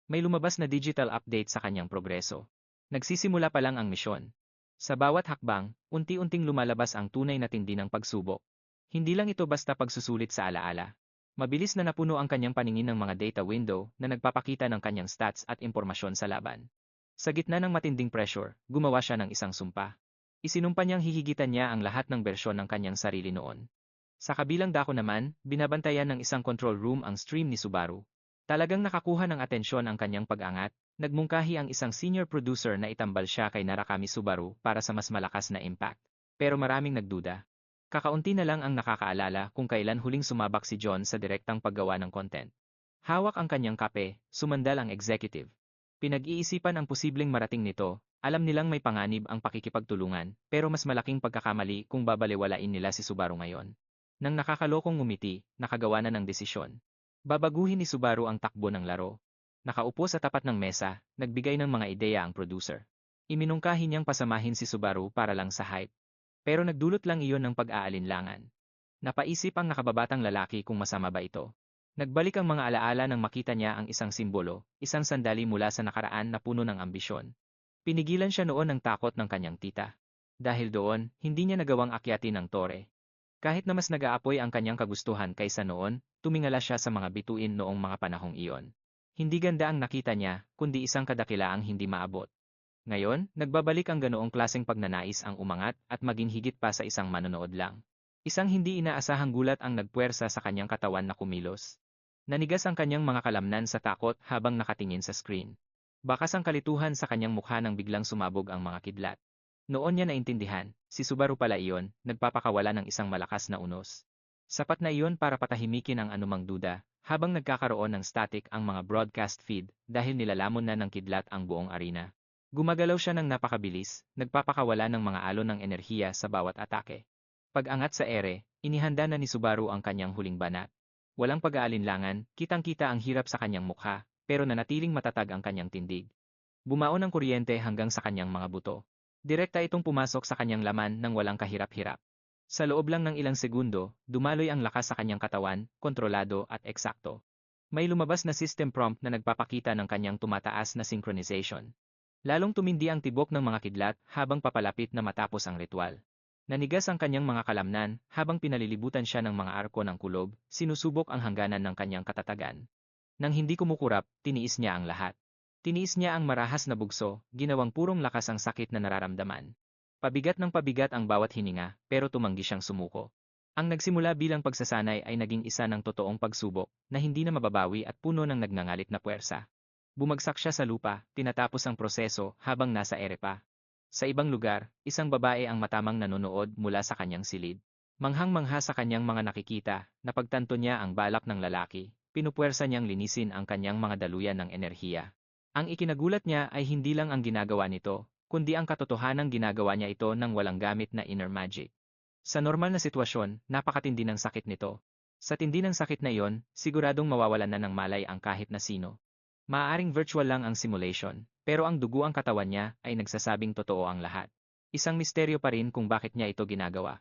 May lumabas na digital update sa kanyang progreso. Nagsisimula pa lang ang misyon. Sa bawat hakbang, unti-unting lumalabas ang tunay na tindi ng pagsubok. Hindi lang ito basta pagsusulit sa alaala. Mabilis na napuno ang kanyang paningin ng mga data window na nagpapakita ng kanyang stats at impormasyon sa laban. Sa gitna ng matinding pressure, gumawa siya ng isang sumpa. Isinumpa niyang hihigitan niya ang lahat ng bersyon ng kanyang sarili noon. Sa kabilang dako naman, binabantayan ng isang control room ang stream ni Subaru. Talagang nakakuha ng atensyon ang kanyang pag-angat, nagmungkahi ang isang senior producer na itambal siya kay Narakami Subaru para sa mas malakas na impact. Pero maraming nagduda. Kakaunti na lang ang nakakaalala kung kailan huling sumabak si John sa direktang paggawa ng content. Hawak ang kanyang kape, sumandal ang executive. Pinag-iisipan ang posibleng marating nito, alam nilang may panganib ang pakikipagtulungan, pero mas malaking pagkakamali kung babalewalain nila si Subaru ngayon. Nang nakakalokong ngumiti, nakagawa na ng desisyon. Babaguhin ni Subaru ang takbo ng laro. Nakaupo sa tapat ng mesa, nagbigay ng mga ideya ang producer. Iminungkahi niyang pasamahin si Subaru para lang sa hype. Pero nagdulot lang iyon ng pag-aalinlangan. Napaisip ang nakababatang lalaki kung masama ba ito. Nagbalik ang mga alaala nang makita niya ang isang simbolo, isang sandali mula sa nakaraan na puno ng ambisyon. Pinigilan siya noon ng takot ng kanyang tita. Dahil doon, hindi niya nagawang akyatin ang tore. Kahit na mas nag-aapoy ang kanyang kagustuhan kaysa noon, tumingala siya sa mga bituin noong mga panahong iyon. Hindi ganda ang nakita niya, kundi isang kadakilaang hindi maabot. Ngayon, nagbabalik ang ganoong klaseng pagnanais ang umangat at maging higit pa sa isang manonood lang. Isang hindi inaasahang gulat ang nagpuwersa sa kanyang katawan na kumilos. Nanigas ang kanyang mga kalamnan sa takot habang nakatingin sa screen. Bakas ang kalituhan sa kanyang mukha nang biglang sumabog ang mga kidlat. Noon niya naintindihan, si Subaru pala iyon, nagpapakawala ng isang malakas na unos. Sapat na iyon para patahimikin ang anumang duda, habang nagkakaroon ng static ang mga broadcast feed dahil nilalamon na ng kidlat ang buong arena. Gumagalaw siya ng napakabilis, nagpapakawala ng mga alon ng enerhiya sa bawat atake. Pag-angat sa ere, inihanda na ni Subaru ang kanyang huling banat. Walang pag-aalinlangan, kitang-kita ang hirap sa kanyang mukha, pero nanatiling matatag ang kanyang tindig. Bumaon ang kuryente hanggang sa kanyang mga buto. Direkta itong pumasok sa kanyang laman nang walang kahirap-hirap. Sa loob lang ng ilang segundo, dumaloy ang lakas sa kanyang katawan, kontrolado at eksakto. May lumabas na system prompt na nagpapakita ng kanyang tumataas na synchronization. Lalong tumindi ang tibok ng mga kidlat habang papalapit na matapos ang ritual. Nanigas ang kanyang mga kalamnan habang pinalilibutan siya ng mga arko ng kulob, sinusubok ang hangganan ng kanyang katatagan. Nang hindi kumukurap, tiniis niya ang lahat. Tiniis niya ang marahas na bugso, ginawang purong lakas ang sakit na nararamdaman. Pabigat ng pabigat ang bawat hininga, pero tumanggi siyang sumuko. Ang nagsimula bilang pagsasanay ay naging isa ng totoong pagsubok, na hindi na mababawi at puno ng nagngangalit na puwersa. Bumagsak siya sa lupa, tinatapos ang proseso habang nasa ere pa. Sa ibang lugar, isang babae ang matamang nanonood mula sa kanyang silid. Manghang-mangha sa kanyang mga nakikita, napagtanto niya ang balak ng lalaki, pinupuwersa niyang linisin ang kanyang mga daluyan ng enerhiya. Ang ikinagulat niya ay hindi lang ang ginagawa nito, kundi ang katotohanang ginagawa niya ito nang walang gamit na inner magic. Sa normal na sitwasyon, napakatindi ng sakit nito. Sa tindi ng sakit na iyon, siguradong mawawalan na ng malay ang kahit na sino. Maaaring virtual lang ang simulation, pero ang dugo ang katawan niya ay nagsasabing totoo ang lahat. Isang misteryo pa rin kung bakit niya ito ginagawa.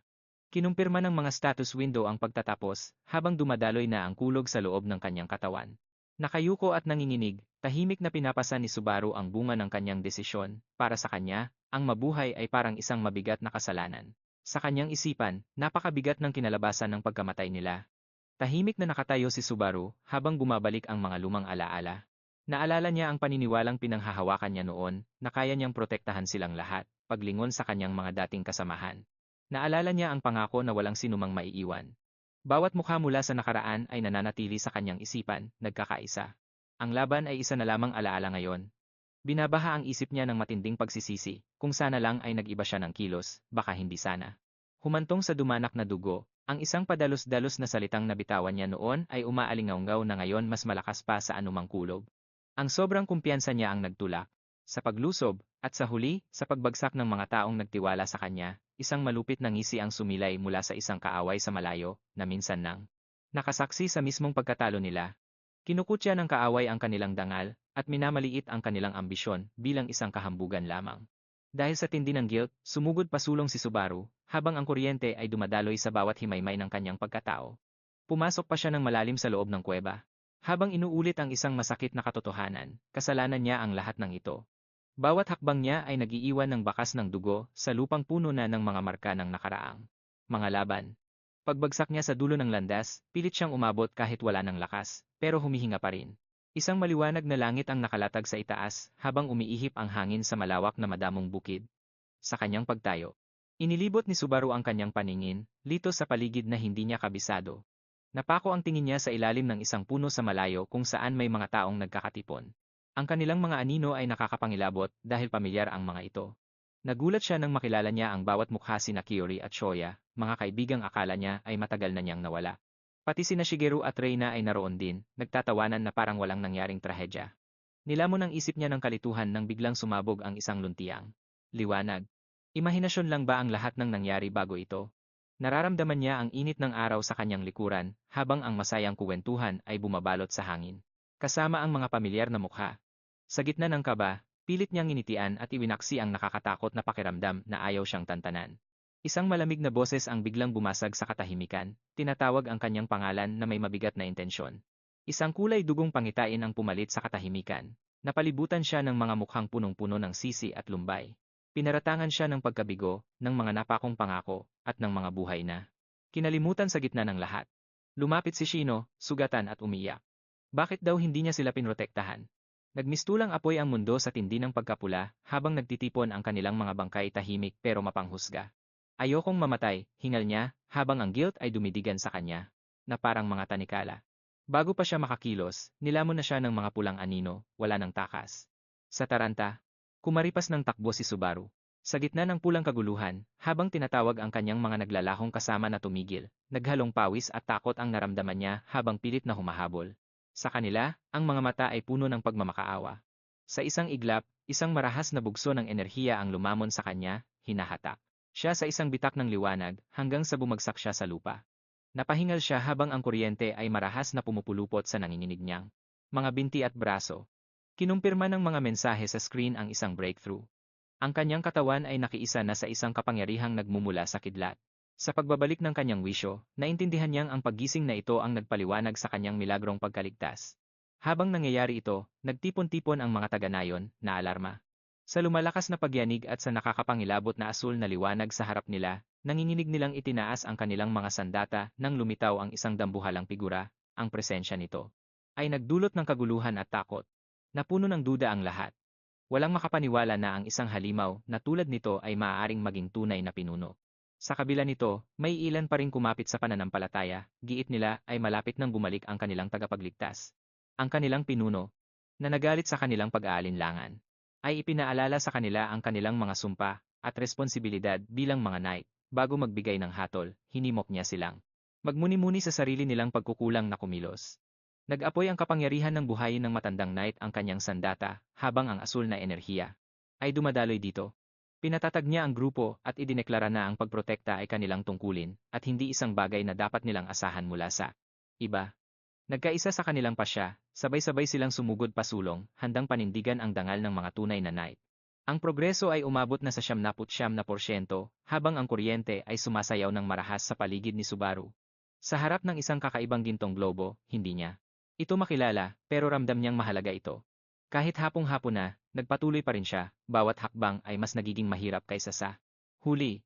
Kinumpirma ng mga status window ang pagtatapos habang dumadaloy na ang kulog sa loob ng kanyang katawan. Nakayuko at nanginginig, tahimik na pinapasa ni Subaru ang bunga ng kanyang desisyon. Para sa kanya, ang mabuhay ay parang isang mabigat na kasalanan. Sa kanyang isipan, napakabigat ng kinalabasan ng pagkamatay nila. Tahimik na nakatayo si Subaru habang bumabalik ang mga lumang alaala. Naalala niya ang paniniwalang pinanghahawakan niya noon na kaya niyang protektahan silang lahat, paglingon sa kanyang mga dating kasamahan. Naalala niya ang pangako na walang sinumang maiiwan. Bawat mukha mula sa nakaraan ay nananatili sa kanyang isipan, nagkakaisa. Ang laban ay isa na lamang alaala ngayon. Binabaha ang isip niya ng matinding pagsisisi, kung sana lang ay nag-iba siya ng kilos, baka hindi sana. Humantong sa dumanak na dugo, ang isang padalos-dalos na salitang nabitawan niya noon ay umaalingaw-ngaw na ngayon mas malakas pa sa anumang kulog. Ang sobrang kumpiyansa niya ang nagtulak. Sa paglusob, at sa huli, sa pagbagsak ng mga taong nagtiwala sa kanya, isang malupit na ngisi ang sumilay mula sa isang kaaway sa malayo, na minsan nang nakasaksi sa mismong pagkatalo nila. Kinukutya ng kaaway ang kanilang dangal, at minamaliit ang kanilang ambisyon bilang isang kahambugan lamang. Dahil sa tindi ng guilt, sumugod pasulong si Subaru, habang ang kuryente ay dumadaloy sa bawat himaymay ng kanyang pagkatao. Pumasok pa siya ng malalim sa loob ng kuweba. Habang inuulit ang isang masakit na katotohanan, kasalanan niya ang lahat ng ito. Bawat hakbang niya ay nagiiwan ng bakas ng dugo sa lupang puno na ng mga marka ng nakaraang mga laban. Pagbagsak niya sa dulo ng landas, pilit siyang umabot kahit wala ng lakas, pero humihinga pa rin. Isang maliwanag na langit ang nakalatag sa itaas habang umiihip ang hangin sa malawak na madamong bukid. Sa kanyang pagtayo, inilibot ni Subaru ang kanyang paningin, lito sa paligid na hindi niya kabisado. Napako ang tingin niya sa ilalim ng isang puno sa malayo kung saan may mga taong nagkakatipon. Ang kanilang mga anino ay nakakapangilabot dahil pamilyar ang mga ito. Nagulat siya nang makilala niya ang bawat mukha sina Kiori at Shoya, mga kaibigang akala niya ay matagal na niyang nawala. Pati sina Shigeru at Reina ay naroon din, nagtatawanan na parang walang nangyaring trahedya. Nilamon ang isip niya ng kalituhan nang biglang sumabog ang isang luntiang liwanag. Imahinasyon lang ba ang lahat ng nangyari bago ito? Nararamdaman niya ang init ng araw sa kanyang likuran, habang ang masayang kuwentuhan ay bumabalot sa hangin. Kasama ang mga pamilyar na mukha. Sa gitna ng kaba, pilit niyang initian at iwinaksi ang nakakatakot na pakiramdam na ayaw siyang tantanan. Isang malamig na boses ang biglang bumasag sa katahimikan, tinatawag ang kanyang pangalan na may mabigat na intensyon. Isang kulay dugong pangitain ang pumalit sa katahimikan. Napalibutan siya ng mga mukhang punong-puno ng sisi at lumbay. Pinaratangan siya ng pagkabigo, ng mga napakong pangako, at ng mga buhay na kinalimutan sa gitna ng lahat. Lumapit si Shino, sugatan at umiyak. Bakit daw hindi niya sila pinrotektahan? Nagmistulang apoy ang mundo sa tindi ng pagkapula habang nagtitipon ang kanilang mga bangkay tahimik pero mapanghusga. Ayokong mamatay, hingal niya, habang ang guilt ay dumidigan sa kanya, na parang mga tanikala. Bago pa siya makakilos, nilamon na siya ng mga pulang anino, wala ng takas. Sa taranta, kumaripas ng takbo si Subaru. Sa gitna ng pulang kaguluhan, habang tinatawag ang kanyang mga naglalahong kasama na tumigil, naghalong pawis at takot ang naramdaman niya habang pilit na humahabol. Sa kanila, ang mga mata ay puno ng pagmamakaawa. Sa isang iglap, isang marahas na bugso ng enerhiya ang lumamon sa kanya, hinahatak siya sa isang bitak ng liwanag hanggang sa bumagsak siya sa lupa. Napahingal siya habang ang kuryente ay marahas na pumupulupot sa nanginginig niyang mga binti at braso. Kinumpirma ng mga mensahe sa screen ang isang breakthrough. Ang kanyang katawan ay nakiisa na sa isang kapangyarihang nagmumula sa kidlat. Sa pagbabalik ng kanyang wisyo, naintindihan niyang ang paggising na ito ang nagpaliwanag sa kanyang milagrong pagkaligtas. Habang nangyayari ito, nagtipon-tipon ang mga taga-nayon na alarma. Sa lumalakas na pagyanig at sa nakakapangilabot na asul na liwanag sa harap nila, nanginginig nilang itinaas ang kanilang mga sandata nang lumitaw ang isang dambuhalang figura, ang presensya nito ay nagdulot ng kaguluhan at takot. Napuno ng duda ang lahat. Walang makapaniwala na ang isang halimaw na tulad nito ay maaaring maging tunay na pinuno. Sa kabila nito, may ilan pa ring kumapit sa pananampalataya, giit nila ay malapit nang bumalik ang kanilang tagapagligtas. Ang kanilang pinuno, na nagalit sa kanilang pag-aalinlangan, ay ipinaalala sa kanila ang kanilang mga sumpa at responsibilidad bilang mga knight. Bago magbigay ng hatol, hinimok niya silang magmuni-muni sa sarili nilang pagkukulang na kumilos. Nag-apoy ang kapangyarihan ng buhayin ng matandang knight ang kanyang sandata, habang ang asul na enerhiya ay dumadaloy dito. Pinatatag niya ang grupo at idineklara na ang pagprotekta ay kanilang tungkulin at hindi isang bagay na dapat nilang asahan mula sa iba. Nagkaisa sa kanilang pasya, sabay-sabay silang sumugod pasulong, handang panindigan ang dangal ng mga tunay na knight. Ang progreso ay umabot na sa 99%, habang ang kuryente ay sumasayaw ng marahas sa paligid ni Subaru. Sa harap ng isang kakaibang gintong globo, hindi niya ito makilala, pero ramdam niyang mahalaga ito. Kahit hapong-hapon na, nagpatuloy pa rin siya, bawat hakbang ay mas nagiging mahirap kaysa sa huli.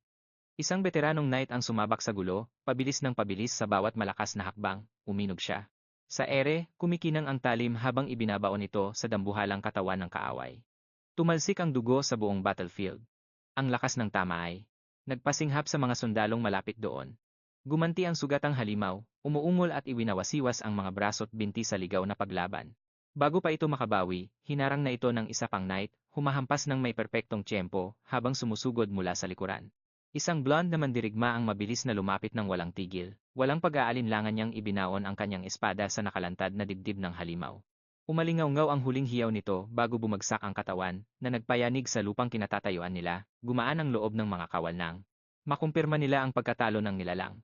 Isang veteranong knight ang sumabak sa gulo, pabilis ng pabilis sa bawat malakas na hakbang, uminog siya. Sa ere, kumikinang ang talim habang ibinabaon ito sa dambuhalang katawan ng kaaway. Tumalsik ang dugo sa buong battlefield. Ang lakas ng tama ay nagpasinghap sa mga sundalong malapit doon. Gumanti ang sugatang halimaw, umuungol at iwinawasiwas ang mga braso't binti sa ligaw na paglaban. Bago pa ito makabawi, hinarang na ito ng isa pang knight, humahampas ng may perpektong tiyempo habang sumusugod mula sa likuran. Isang blonde na mandirigma ang mabilis na lumapit ng walang tigil, walang pag-aalinlangan niyang ibinaon ang kanyang espada sa nakalantad na dibdib ng halimaw. Umalingaw-ngaw ang huling hiyaw nito bago bumagsak ang katawan, na nagpayanig sa lupang kinatatayuan nila, gumaan ang loob ng mga kawal nang makumpirma nila ang pagkatalo ng nilalang.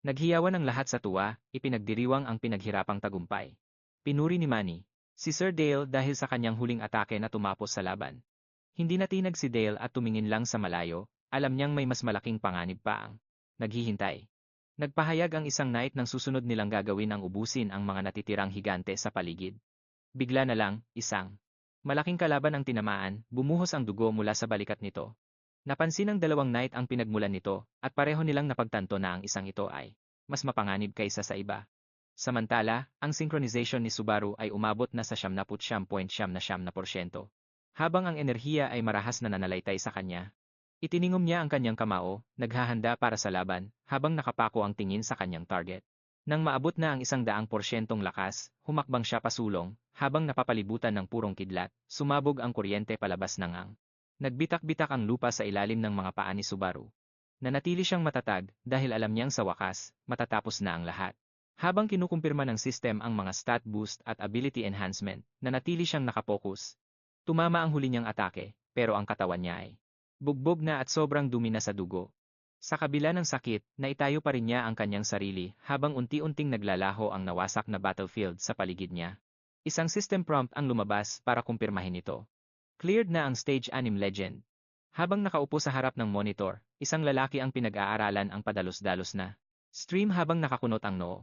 Naghiyawan ang lahat sa tuwa, ipinagdiriwang ang pinaghirapang tagumpay. Pinuri ni Manny si Sir Dale dahil sa kanyang huling atake na tumapos sa laban. Hindi natinag si Dale at tumingin lang sa malayo, alam niyang may mas malaking panganib pa ang naghihintay. Nagpahayag ang isang knight ng susunod nilang gagawin ang ubusin ang mga natitirang higante sa paligid. Bigla na lang, isang malaking kalaban ang tinamaan, bumuhos ang dugo mula sa balikat nito. Napansin ng dalawang knight ang pinagmulan nito, at pareho nilang napagtanto na ang isang ito ay mas mapanganib kaysa sa iba. Samantala, ang synchronization ni Subaru ay umabot na sa 79.9%. Habang ang enerhiya ay marahas na nananalaytay sa kanya, itiningom niya ang kanyang kamao, naghahanda para sa laban, habang nakapako ang tingin sa kanyang target. Nang maabot na ang 100% lakas, humakbang siya pasulong, habang napapalibutan ng purong kidlat, sumabog ang kuryente palabas ng ang. Nagbitak-bitak ang lupa sa ilalim ng mga paa ni Subaru. Nanatili siyang matatag dahil alam niyang sa wakas, matatapos na ang lahat. Habang kinukumpirma ng system ang mga stat boost at ability enhancement, nanatili siyang nakapokus. Tumama ang huli niyang atake, pero ang katawan niya ay bugbog na at sobrang dumi na sa dugo. Sa kabila ng sakit, naitayo pa rin niya ang kanyang sarili habang unti-unting naglalaho ang nawasak na battlefield sa paligid niya. Isang system prompt ang lumabas para kumpirmahin ito. Cleared na ang Stage 6 Legend. Habang nakaupo sa harap ng monitor, isang lalaki ang pinag-aaralan ang padalos-dalos na stream habang nakakunot ang noo.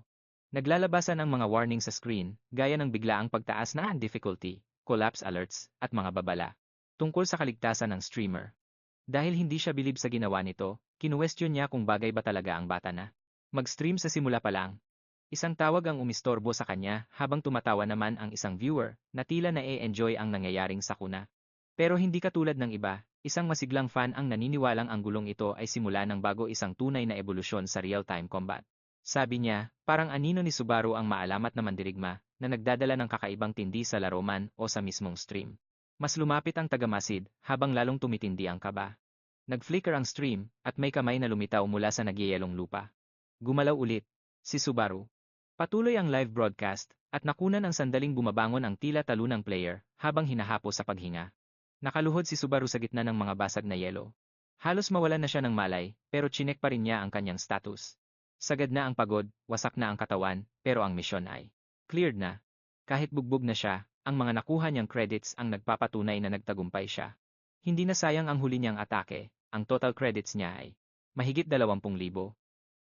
Naglalabasan ang mga warning sa screen, gaya ng biglaang pagtaas na difficulty, collapse alerts, at mga babala tungkol sa kaligtasan ng streamer. Dahil hindi siya bilib sa ginawa nito, kinuwestiyon niya kung bagay ba talaga ang bata na mag-stream sa simula pa lang. Isang tawag ang umistorbo sa kanya habang tumatawa naman ang isang viewer na tila na-e-enjoy ang nangyayaring sakuna. Pero hindi katulad ng iba, isang masiglang fan ang naniniwalang ang gulong ito ay simula ng bago isang tunay na ebolusyon sa real-time combat. Sabi niya, parang anino ni Subaru ang maalamat na mandirigma na nagdadala ng kakaibang tindi sa laro man o sa mismong stream. Mas lumapit ang tagamasid habang lalong tumitindi ang kaba. Nag-flicker ang stream at may kamay na lumitaw mula sa nagyayelong lupa. Gumalaw ulit si Subaru. Patuloy ang live broadcast at nakunan ang sandaling bumabangon ang tila talunang player habang hinahapo sa paghinga. Nakaluhod si Subaru sa gitna ng mga basag na yelo. Halos mawalan na siya ng malay pero chinek pa rin niya ang kanyang status. Sagad na ang pagod, wasak na ang katawan, pero ang misyon ay cleared na. Kahit bugbog na siya, ang mga nakuha niyang credits ang nagpapatunay na nagtagumpay siya. Hindi na sayang ang huli niyang atake, ang total credits niya ay mahigit 20,000.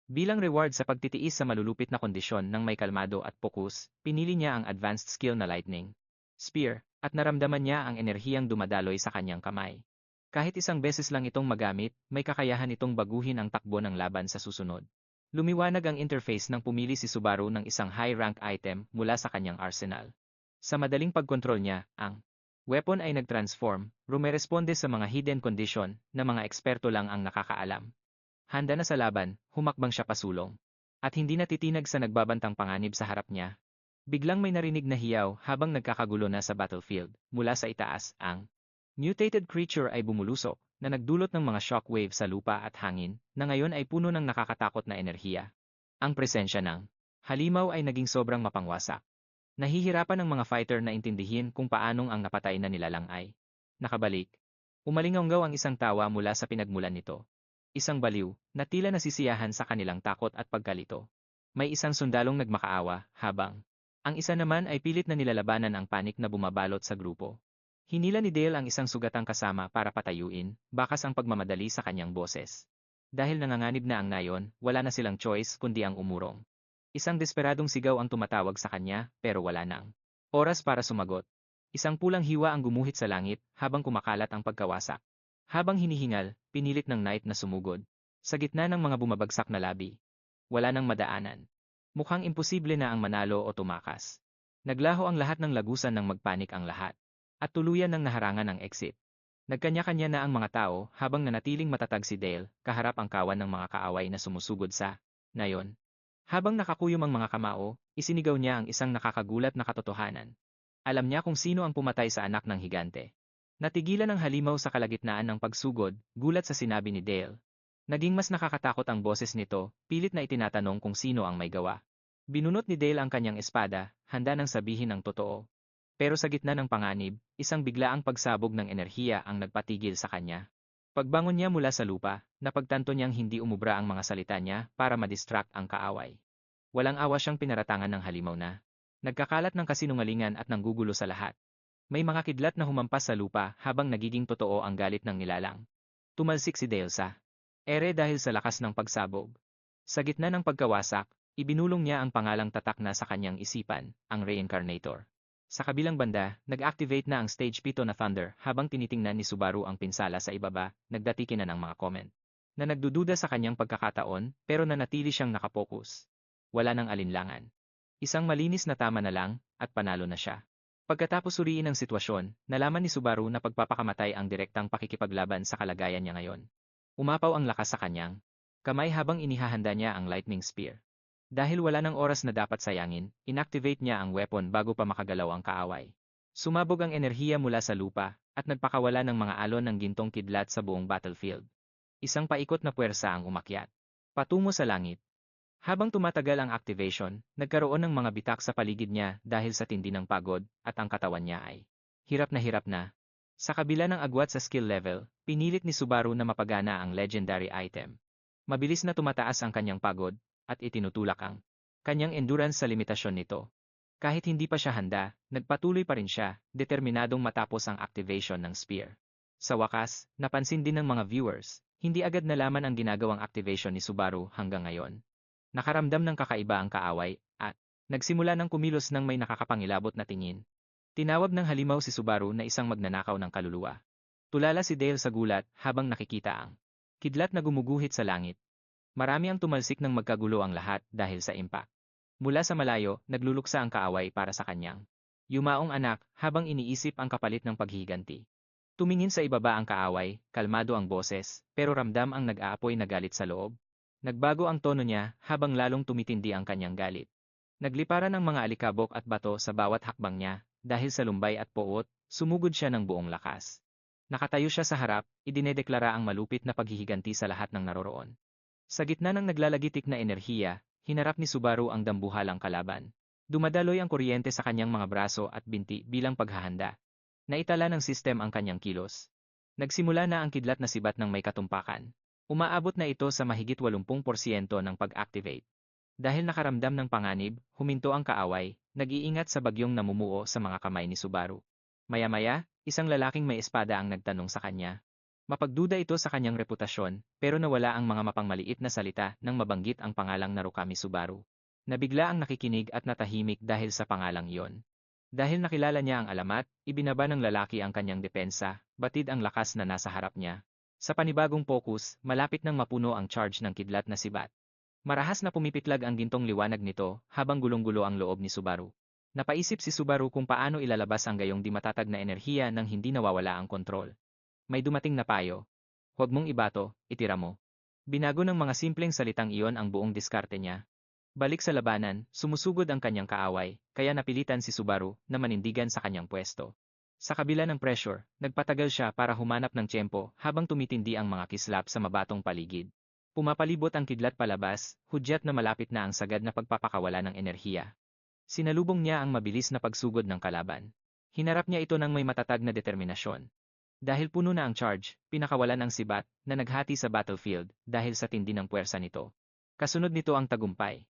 Bilang reward sa pagtitiis sa malulupit na kondisyon ng may kalmado at pokus, pinili niya ang advanced skill na Lightning Spear, at naramdaman niya ang enerhiyang dumadaloy sa kanyang kamay. Kahit isang beses lang itong magamit, may kakayahan itong baguhin ang takbo ng laban sa susunod. Lumiwanag ang interface nang pumili si Subaru ng isang high-rank item mula sa kanyang arsenal. Sa madaling pagkontrol niya, ang weapon ay nag-transform, rumeresponde sa mga hidden condition na mga eksperto lang ang nakakaalam. Handa na sa laban, humakbang siya pasulong. At hindi natitinag sa nagbabantang panganib sa harap niya. Biglang may narinig na hiyaw habang nagkakagulo na sa battlefield. Mula sa itaas, ang mutated creature ay bumulusok na nagdulot ng mga shockwave sa lupa at hangin na ngayon ay puno ng nakakatakot na enerhiya. Ang presensya ng halimaw ay naging sobrang mapangwasak. Nahihirapan ng mga fighter na intindihin kung paanong ang napatay na nilalang ay nakabalik. Umalingaw ang isang tawa mula sa pinagmulan nito. Isang baliw na tila nasisiyahan sa kanilang takot at pagkalito. May isang sundalong nagmakaawa habang ang isa naman ay pilit na nilalabanan ang panik na bumabalot sa grupo. Hinila ni Dale ang isang sugatang kasama para patayuin, bakas ang pagmamadali sa kanyang boses. Dahil nanganganib na ang nayon, wala na silang choice kundi ang umurong. Isang desperadong sigaw ang tumatawag sa kanya, pero wala nang oras para sumagot. Isang pulang hiwa ang gumuhit sa langit habang kumakalat ang pagkawasak. Habang hinihingal, pinilit ng knight na sumugod. Sa gitna ng mga bumabagsak na labi. Wala nang madaanan. Mukhang imposible na ang manalo o tumakas. Naglaho ang lahat ng lagusan nang magpanik ang lahat. At tuluyan ng naharangan ang exit. Nagkanya-kanya na ang mga tao habang nanatiling matatag si Dale, kaharap ang kawan ng mga kaaway na sumusugod sa nayon. Habang nakakuyom ang mga kamao, isinigaw niya ang isang nakakagulat na katotohanan. Alam niya kung sino ang pumatay sa anak ng higante. Natigilan ang halimaw sa kalagitnaan ng pagsugod, gulat sa sinabi ni Dale. Naging mas nakakatakot ang boses nito, pilit na itinatanong kung sino ang may gawa. Binunot ni Dale ang kanyang espada, handa nang sabihin ang totoo. Pero sa gitna ng panganib, isang biglaang pagsabog ng enerhiya ang nagpatigil sa kanya. Pagbangon niya mula sa lupa, napagtanto niyang hindi umubra ang mga salita niya para madistract ang kaaway. Walang awa siyang pinaratangan ng halimaw na Nagkakalat ng kasinungalingan at nanggugulo sa lahat. May mga kidlat na humampas sa lupa habang nagiging totoo ang galit ng nilalang. Tumalsik si Dale sa ere dahil sa lakas ng pagsabog. Sa gitna ng pagkawasak, ibinulong niya ang pangalang tatak na sa kanyang isipan, ang Reincarnator. Sa kabilang banda, nag-activate na ang Stage 7 na Thunder habang tinitingnan ni Subaru ang pinsala sa ibaba, nagdatikin na ng mga comment na nagdududa sa kanyang pagkakataon pero nanatili siyang nakapokus. Wala nang alinlangan. Isang malinis na tama na lang at panalo na siya. Pagkatapos suriin ang sitwasyon, nalaman ni Subaru na pagpapakamatay ang direktang pakikipaglaban sa kalagayan niya ngayon. Umapaw ang lakas sa kanyang kamay habang inihahanda niya ang Lightning Spear. Dahil wala ng oras na dapat sayangin, inactivate niya ang weapon bago pa makagalaw ang kaaway. Sumabog ang enerhiya mula sa lupa at nagpakawala ng mga alon ng gintong kidlat sa buong battlefield. Isang paikot na puwersa ang umakyat patungo sa langit. Habang tumatagal ang activation, nagkaroon ng mga bitak sa paligid niya dahil sa tindi ng pagod at ang katawan niya ay hirap na hirap na. Sa kabila ng agwat sa skill level, pinilit ni Subaru na mapagana ang legendary item. Mabilis na tumataas ang kanyang pagod at itinutulak ang kanyang endurance sa limitasyon nito. Kahit hindi pa siya handa, nagpatuloy pa rin siya, determinadong matapos ang activation ng spear. Sa wakas, napansin din ng mga viewers, hindi agad nalaman ang ginagawang activation ni Subaru hanggang ngayon. Nakaramdam ng kakaiba ang kaaway at nagsimula ng kumilos ng may nakakapangilabot na tingin. Tinawag ng halimaw si Subaru na isang magnanakaw ng kaluluwa. Tulala si Dale sa gulat habang nakikita ang kidlat na gumuguhit sa langit. Marami ang tumalsik ng magkagulo ang lahat dahil sa impact. Mula sa malayo, nagluluksa ang kaaway para sa kanyang yumaong anak habang iniisip ang kapalit ng paghihiganti. Tumingin sa ibaba ang kaaway, kalmado ang boses, pero ramdam ang nag-aapoy na galit sa loob. Nagbago ang tono niya habang lalong tumitindi ang kanyang galit. Nagliparan ng mga alikabok at bato sa bawat hakbang niya, dahil sa lumbay at poot, sumugod siya ng buong lakas. Nakatayo siya sa harap, idinedeklara ang malupit na paghihiganti sa lahat ng naroroon. Sa gitna ng naglalagitik na enerhiya, hinarap ni Subaru ang dambuhalang kalaban. Dumadaloy ang kuryente sa kanyang mga braso at binti bilang paghahanda. Naitala ng sistem ang kanyang kilos. Nagsimula na ang kidlat na sibat ng may katumpakan. Umaabot na ito sa mahigit 80% ng pag-activate. Dahil nakaramdam ng panganib, huminto ang kaaway, nag-iingat sa bagyong namumuo sa mga kamay ni Subaru. Maya-maya, isang lalaking may espada ang nagtanong sa kanya. Mapagduda ito sa kanyang reputasyon, pero nawala ang mga mapangmaliit na salita nang mabanggit ang pangalang Narukami Subaru. Nabigla ang nakikinig at natahimik dahil sa pangalang iyon. Dahil nakilala niya ang alamat, ibinaba ng lalaki ang kanyang depensa, batid ang lakas na nasa harap niya. Sa panibagong focus, malapit nang mapuno ang charge ng kidlat na sibat. Marahas na pumipitlag ang gintong liwanag nito habang gulong-gulo ang loob ni Subaru. Napaisip si Subaru kung paano ilalabas ang gayong di matatag na enerhiya nang hindi nawawala ang kontrol. May dumating na payo. Huwag mong ibato, itira mo. Binago ng mga simpleng salitang iyon ang buong diskarte niya. Balik sa labanan, sumusugod ang kanyang kaaway, kaya napilitan si Subaru na manindigan sa kanyang pwesto. Sa kabila ng pressure, nagpatagal siya para humanap ng tiyempo habang tumitindi ang mga kislap sa mabatong paligid. Pumapalibot ang kidlat palabas, hudyat na malapit na ang sagad na pagpapakawala ng enerhiya. Sinalubong niya ang mabilis na pagsugod ng kalaban. Hinarap niya ito ng may matatag na determinasyon. Dahil puno na ang charge, pinakawalan ang sibat na naghati sa battlefield dahil sa tindi ng puwersa nito. Kasunod nito ang tagumpay.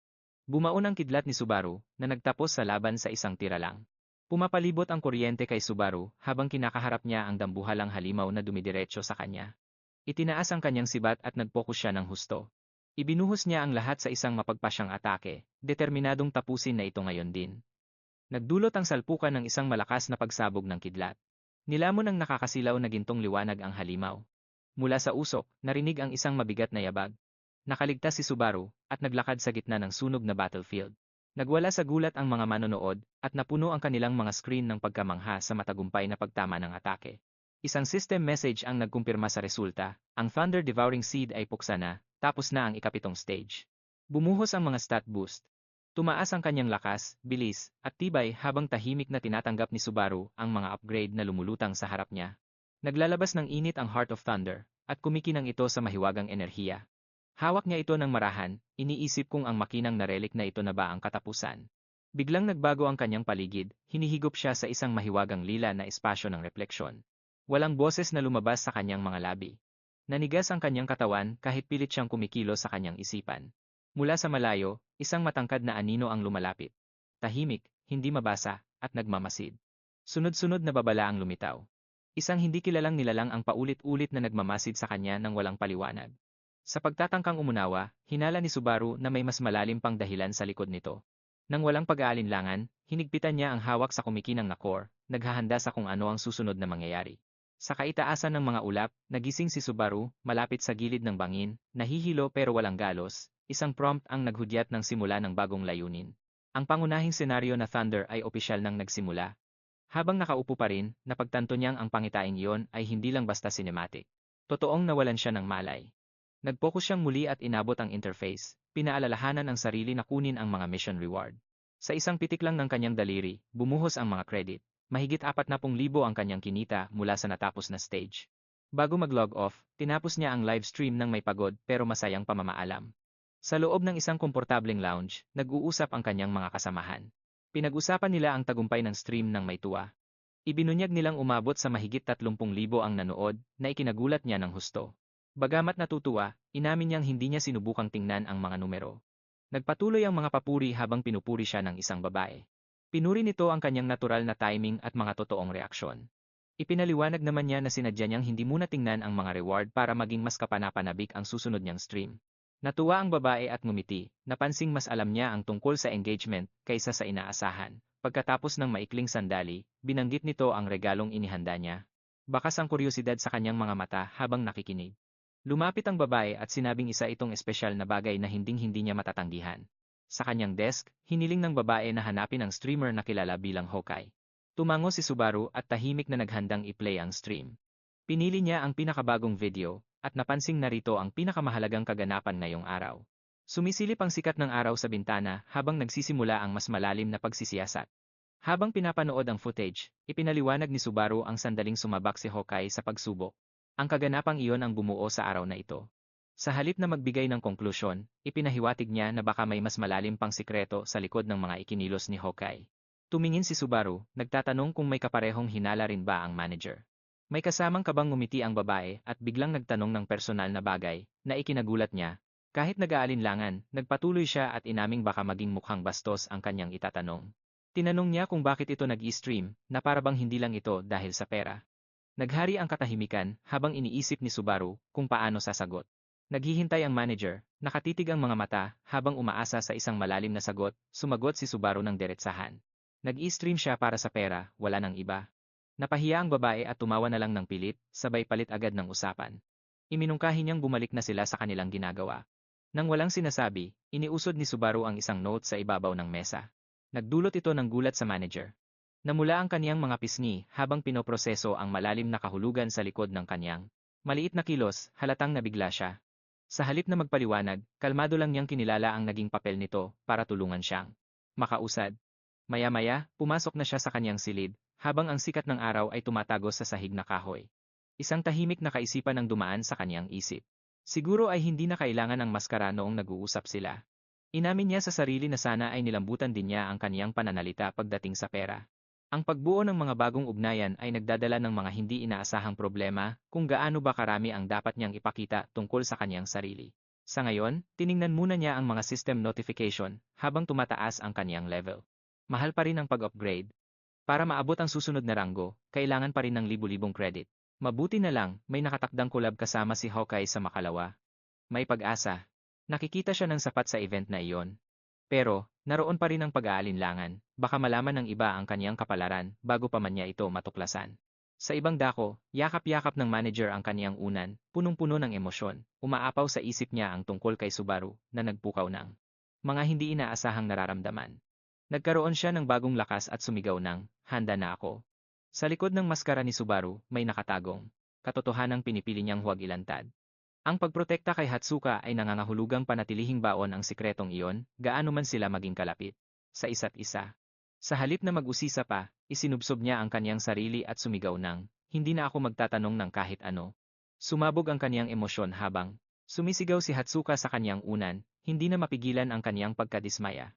Bumaon ang kidlat ni Subaru na nagtapos sa laban sa isang tira lang. Pumapalibot ang kuryente kay Subaru habang kinakaharap niya ang dambuhalang halimaw na dumidiretso sa kanya. Itinaas ang kanyang sibat at nagpokus siya ng husto. Ibinuhos niya ang lahat sa isang mapagpasyang atake, determinadong tapusin na ito ngayon din. Nagdulot ang salpukan ng isang malakas na pagsabog ng kidlat. Nilamon ng nakakasilaw na gintong liwanag ang halimaw. Mula sa usok, narinig ang isang mabigat na yabag. Nakaligtas si Subaru at naglakad sa gitna ng sunog na battlefield. Nagwala sa gulat ang mga manonood at napuno ang kanilang mga screen ng pagkamangha sa matagumpay na pagtama ng atake. Isang system message ang nagkumpirma sa resulta, ang Thunder Devouring Seed ay puksa na, tapos na ang ikapitong stage. Bumuhos ang mga stat boost. Tumaas ang kanyang lakas, bilis, at tibay habang tahimik na tinatanggap ni Subaru ang mga upgrade na lumulutang sa harap niya. Naglalabas ng init ang Heart of Thunder, at kumikinang ito sa mahiwagang enerhiya. Hawak niya ito ng marahan, iniisip kung ang makinang na relic na ito na ba ang katapusan. Biglang nagbago ang kanyang paligid, hinihigop siya sa isang mahiwagang lila na espasyo ng refleksyon. Walang boses na lumabas sa kanyang mga labi. Nanigas ang kanyang katawan kahit pilit siyang kumikilos sa kanyang isipan. Mula sa malayo, isang matangkad na anino ang lumalapit. Tahimik, hindi mabasa, at nagmamasid. Sunod-sunod na babala ang lumitaw. Isang hindi kilalang nilalang ang paulit-ulit na nagmamasid sa kanya ng walang paliwanag. Sa pagtatangkang umunawa, hinala ni Subaru na may mas malalim pang dahilan sa likod nito. Nang walang pag-aalinlangan, hinigpitan niya ang hawak sa kumikinang na core, naghahanda sa kung ano ang susunod na mangyayari. Sa kaitaasan ng mga ulap, nagising si Subaru, malapit sa gilid ng bangin, nahihilo pero walang galos, isang prompt ang naghudyat ng simula ng bagong layunin. Ang pangunahing senaryo na Thunder ay opisyal nang nagsimula. Habang nakaupo pa rin, napagtanto niyang ang pangitaing iyon ay hindi lang basta cinematic. Totoong nawalan siya ng malay. Nag-focus siyang muli at inabot ang interface, pinaalalahanan ang sarili na kunin ang mga mission reward. Sa isang pitik lang ng kanyang daliri, bumuhos ang mga credit. Mahigit 40,000 ang kanyang kinita mula sa natapos na stage. Bago mag-log off, tinapos niya ang live stream ng may pagod pero masayang pamamaalam. Sa loob ng isang komportableng lounge, nag-uusap ang kanyang mga kasamahan. Pinag-usapan nila ang tagumpay ng stream ng may tuwa. Ibinunyag nilang umabot sa mahigit 30,000 ang nanood na ikinagulat niya ng husto. Bagamat natutuwa, inamin niyang hindi niya sinubukang tingnan ang mga numero. Nagpatuloy ang mga papuri habang pinupuri siya ng isang babae. Pinuri nito ang kanyang natural na timing at mga totoong reaksyon. Ipinaliwanag naman niya na sinadya niyang hindi muna tingnan ang mga reward para maging mas kapanapanabik ang susunod niyang stream. Natuwa ang babae at ngumiti, napansing mas alam niya ang tungkol sa engagement kaysa sa inaasahan. Pagkatapos ng maikling sandali, binanggit nito ang regalong inihanda niya. Bakas ang kuryosidad sa kanyang mga mata habang nakikinig. Lumapit ang babae at sinabing isa itong espesyal na bagay na hinding-hindi niya matatanggihan. Sa kanyang desk, hiniling ng babae na hanapin ang streamer na kilala bilang Hawkeye. Tumango si Subaru at tahimik na naghandang i-play ang stream. Pinili niya ang pinakabagong video, at napansing narito ang pinakamahalagang kaganapan ngayong araw. Sumisilip ang sikat ng araw sa bintana habang nagsisimula ang mas malalim na pagsisiyasat. Habang pinapanood ang footage, ipinaliwanag ni Subaru ang sandaling sumabak si Hawkeye sa pagsubok. Ang kaganapang iyon ang bumuo sa araw na ito. Sa halip na magbigay ng konklusyon, ipinahiwatig niya na baka may mas malalim pang sikreto sa likod ng mga ikinilos ni Hawkeye. Tumingin si Subaru, nagtatanong kung may kaparehong hinala rin ba ang manager. May kasamang kabang ngumiti ang babae at biglang nagtanong ng personal na bagay na ikinagulat niya. Kahit nag-aalinlangan, nagpatuloy siya at inaming baka maging mukhang bastos ang kanyang itatanong. Tinanong niya kung bakit ito nag-i-stream, na parabang hindi lang ito dahil sa pera. Naghari ang katahimikan habang iniisip ni Subaru kung paano sasagot. Naghihintay ang manager, nakatitig ang mga mata habang umaasa sa isang malalim na sagot, sumagot si Subaru ng diretsahan. Nag-i-stream siya para sa pera, wala nang iba. Napahiya ang babae at tumawa na lang ng pilit, sabay palit agad ng usapan. Iminungkahi niyang bumalik na sila sa kanilang ginagawa. Nang walang sinasabi, iniusod ni Subaru ang isang note sa ibabaw ng mesa. Nagdulot ito ng gulat sa manager. Namula ang kaniyang mga pisngi habang pinoproseso ang malalim na kahulugan sa likod ng kaniyang maliit na kilos, halatang nabigla siya. Sa halip na magpaliwanag, kalmado lang niyang kinilala ang naging papel nito para tulungan siyang makausad. Maya-maya, pumasok na siya sa kaniyang silid, habang ang sikat ng araw ay tumatagos sa sahig na kahoy. Isang tahimik na kaisipan ang dumaan sa kaniyang isip. Siguro ay hindi na kailangan ng maskara noong nag-uusap sila. Inamin niya sa sarili na sana ay nilambutan din niya ang kaniyang pananalita pagdating sa pera. Ang pagbuo ng mga bagong ugnayan ay nagdadala ng mga hindi inaasahang problema kung gaano ba karami ang dapat niyang ipakita tungkol sa kaniyang sarili. Sa ngayon, tiningnan muna niya ang mga system notification habang tumataas ang kaniyang level. Mahal pa rin ang pag-upgrade. Para maabot ang susunod na ranggo, kailangan pa rin ng libu-libong credit. Mabuti na lang, may nakatakdang collab kasama si Hawkeye sa makalawa. May pag-asa. Nakikita siya ng sapat sa event na iyon. Pero, naroon pa rin ang pag-aalinlangan, baka malaman ng iba ang kaniyang kapalaran bago pa man niya ito matuklasan. Sa ibang dako, yakap-yakap ng manager ang kaniyang unan, punong-puno ng emosyon, umaapaw sa isip niya ang tungkol kay Subaru na nagpukaw ng mga hindi inaasahang nararamdaman. Nagkaroon siya ng bagong lakas at sumigaw ng, handa na ako. Sa likod ng maskara ni Subaru, may nakatagong katotohanang pinipili niyang huwag ilantad. Ang pagprotekta kay Hatsuka ay nangangahulugang panatilihing baon ang sikretong iyon, gaano man sila maging kalapit sa isa't isa. Sa halip na mag-usisa pa, isinubsob niya ang kaniyang sarili at sumigaw ng, hindi na ako magtatanong ng kahit ano. Sumabog ang kaniyang emosyon habang sumisigaw si Hatsuka sa kaniyang unan, hindi na mapigilan ang kaniyang pagkadismaya.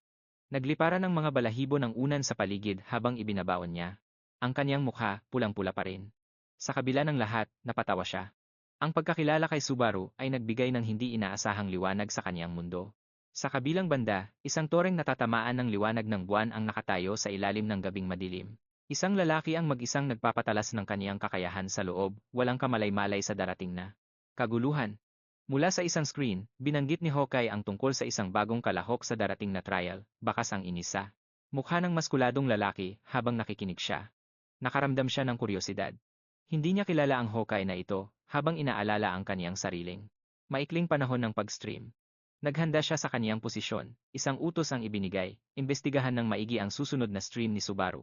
Nagliparan ng mga balahibo ng unan sa paligid habang ibinabaon niya. Ang kaniyang mukha, pulang-pula pa rin. Sa kabila ng lahat, napatawa siya. Ang pagkakilala kay Subaru ay nagbigay ng hindi inaasahang liwanag sa kaniyang mundo. Sa kabilang banda, isang toreng natatamaan ng liwanag ng buwan ang nakatayo sa ilalim ng gabing madilim. Isang lalaki ang mag-isang nagpapatalas ng kaniyang kakayahan sa loob, walang kamalay-malay sa darating na kaguluhan. Mula sa isang screen, binanggit ni Hawkeye ang tungkol sa isang bagong kalahok sa darating na trial, bakas ang inisa. Mukha ng maskuladong lalaki habang nakikinig siya. Nakaramdam siya ng kuryosidad. Hindi niya kilala ang Hawkeye na ito, habang inaalala ang kaniyang sariling maikling panahon ng pag-stream. Naghanda siya sa kaniyang posisyon, isang utos ang ibinigay, imbestigahan ng maigi ang susunod na stream ni Subaru.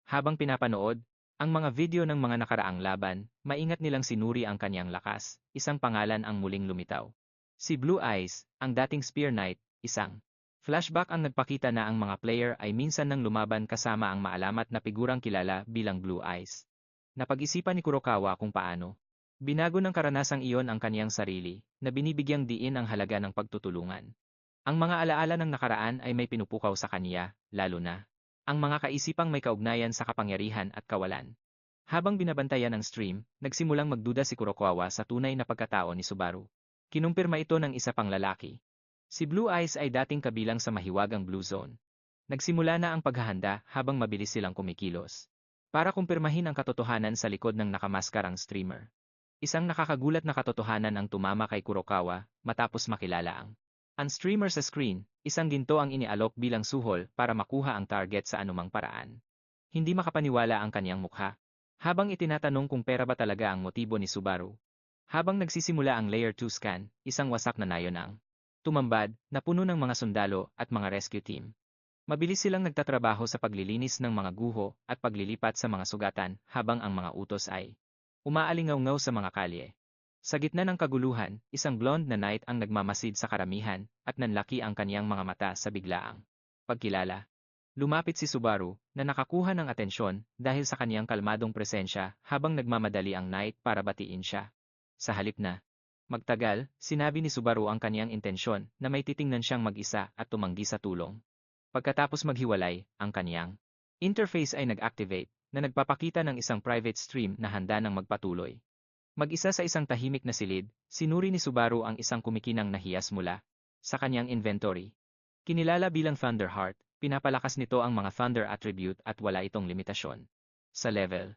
Habang pinapanood, ang mga video ng mga nakaraang laban, maingat nilang sinuri ang kaniyang lakas, isang pangalan ang muling lumitaw. Si Blue Eyes, ang dating Spear Knight, isang flashback ang nagpakita na ang mga player ay minsan nang lumaban kasama ang maalamat na figurang kilala bilang Blue Eyes. Napag-isipan ni Kurokawa kung paano binago ng karanasang iyon ang kaniyang sarili, na binibigyang diin ang halaga ng pagtutulungan. Ang mga alaala ng nakaraan ay may pinupukaw sa kaniya, lalo na ang mga kaisipang may kaugnayan sa kapangyarihan at kawalan. Habang binabantayan ang stream, nagsimulang magduda si Kurokawa sa tunay na pagkatao ni Subaru. Kinumpirma ito ng isa pang lalaki. Si Blue Eyes ay dating kabilang sa mahiwagang Blue Zone. Nagsimula na ang paghahanda habang mabilis silang kumikilos. Para kumpirmahin ang katotohanan sa likod ng nakamaskarang streamer. Isang nakakagulat na katotohanan ang tumama kay Kurokawa matapos makilala ang streamer sa screen, isang ginto ang inialok bilang suhol para makuha ang target sa anumang paraan. Hindi makapaniwala ang kaniyang mukha. Habang itinatanong kung pera ba talaga ang motibo ni Subaru. Habang nagsisimula ang Layer 2 scan, isang wasak na nayon ang tumambad na puno ng mga sundalo at mga rescue team. Mabilis silang nagtatrabaho sa paglilinis ng mga guho at paglilipat sa mga sugatan habang ang mga utos ay umaalingaw-ngaw sa mga kalye. Sa gitna ng kaguluhan, isang blonde na knight ang nagmamasid sa karamihan at nanlaki ang kaniyang mga mata sa biglaang pagkilala. Lumapit si Subaru na nakakuha ng atensyon dahil sa kaniyang kalmadong presensya habang nagmamadali ang knight para batiin siya. Sa halip na magtagal, sinabi ni Subaru ang kaniyang intensyon na may titingnan siyang mag-isa at tumanggi sa tulong. Pagkatapos maghiwalay, ang kaniyang interface ay nag-activate na nagpapakita ng isang private stream na handa ng magpatuloy. Mag-isa sa isang tahimik na silid, sinuri ni Subaru ang isang kumikinang na hiyas mula sa kanyang inventory. Kinilala bilang Thunderheart, pinapalakas nito ang mga Thunder attribute at wala itong limitasyon. Sa level,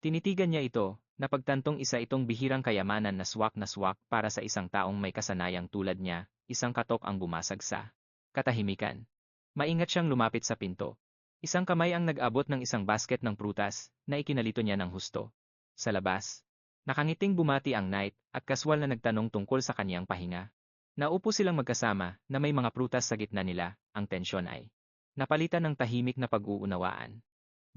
tinitigan niya ito, na pagtantong isa itong bihirang kayamanan na swak para sa isang taong may kasanayang tulad niya, isang katok ang bumasag sa katahimikan. Maingat siyang lumapit sa pinto. Isang kamay ang nag-abot ng isang basket ng prutas na ikinalito niya ng husto. Sa labas, nakangiting bumati ang knight at kaswal na nagtanong tungkol sa kaniyang pahinga. Naupo silang magkasama na may mga prutas sa gitna nila, ang tensyon ay napalitan ng tahimik na pag-uunawaan.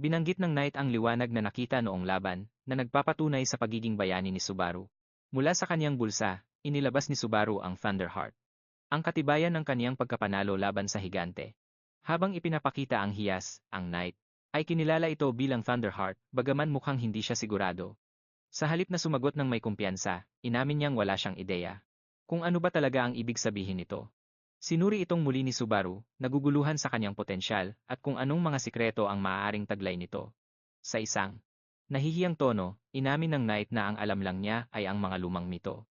Binanggit ng knight ang liwanag na nakita noong laban na nagpapatunay sa pagiging bayani ni Subaru. Mula sa kaniyang bulsa, inilabas ni Subaru ang Thunderheart. Ang katibayan ng kaniyang pagkapanalo laban sa higante. Habang ipinapakita ang hiyas, ang knight, ay kinilala ito bilang Thunderheart, bagaman mukhang hindi siya sigurado. Sa halip na sumagot ng may kumpiyansa, inamin niyang wala siyang ideya. Kung ano ba talaga ang ibig sabihin nito. Sinuri itong muli ni Subaru, naguguluhan sa kanyang potensyal, at kung anong mga sikreto ang maaaring taglay nito. Sa isang nahihiyang tono, inamin ng knight na ang alam lang niya ay ang mga lumang mito.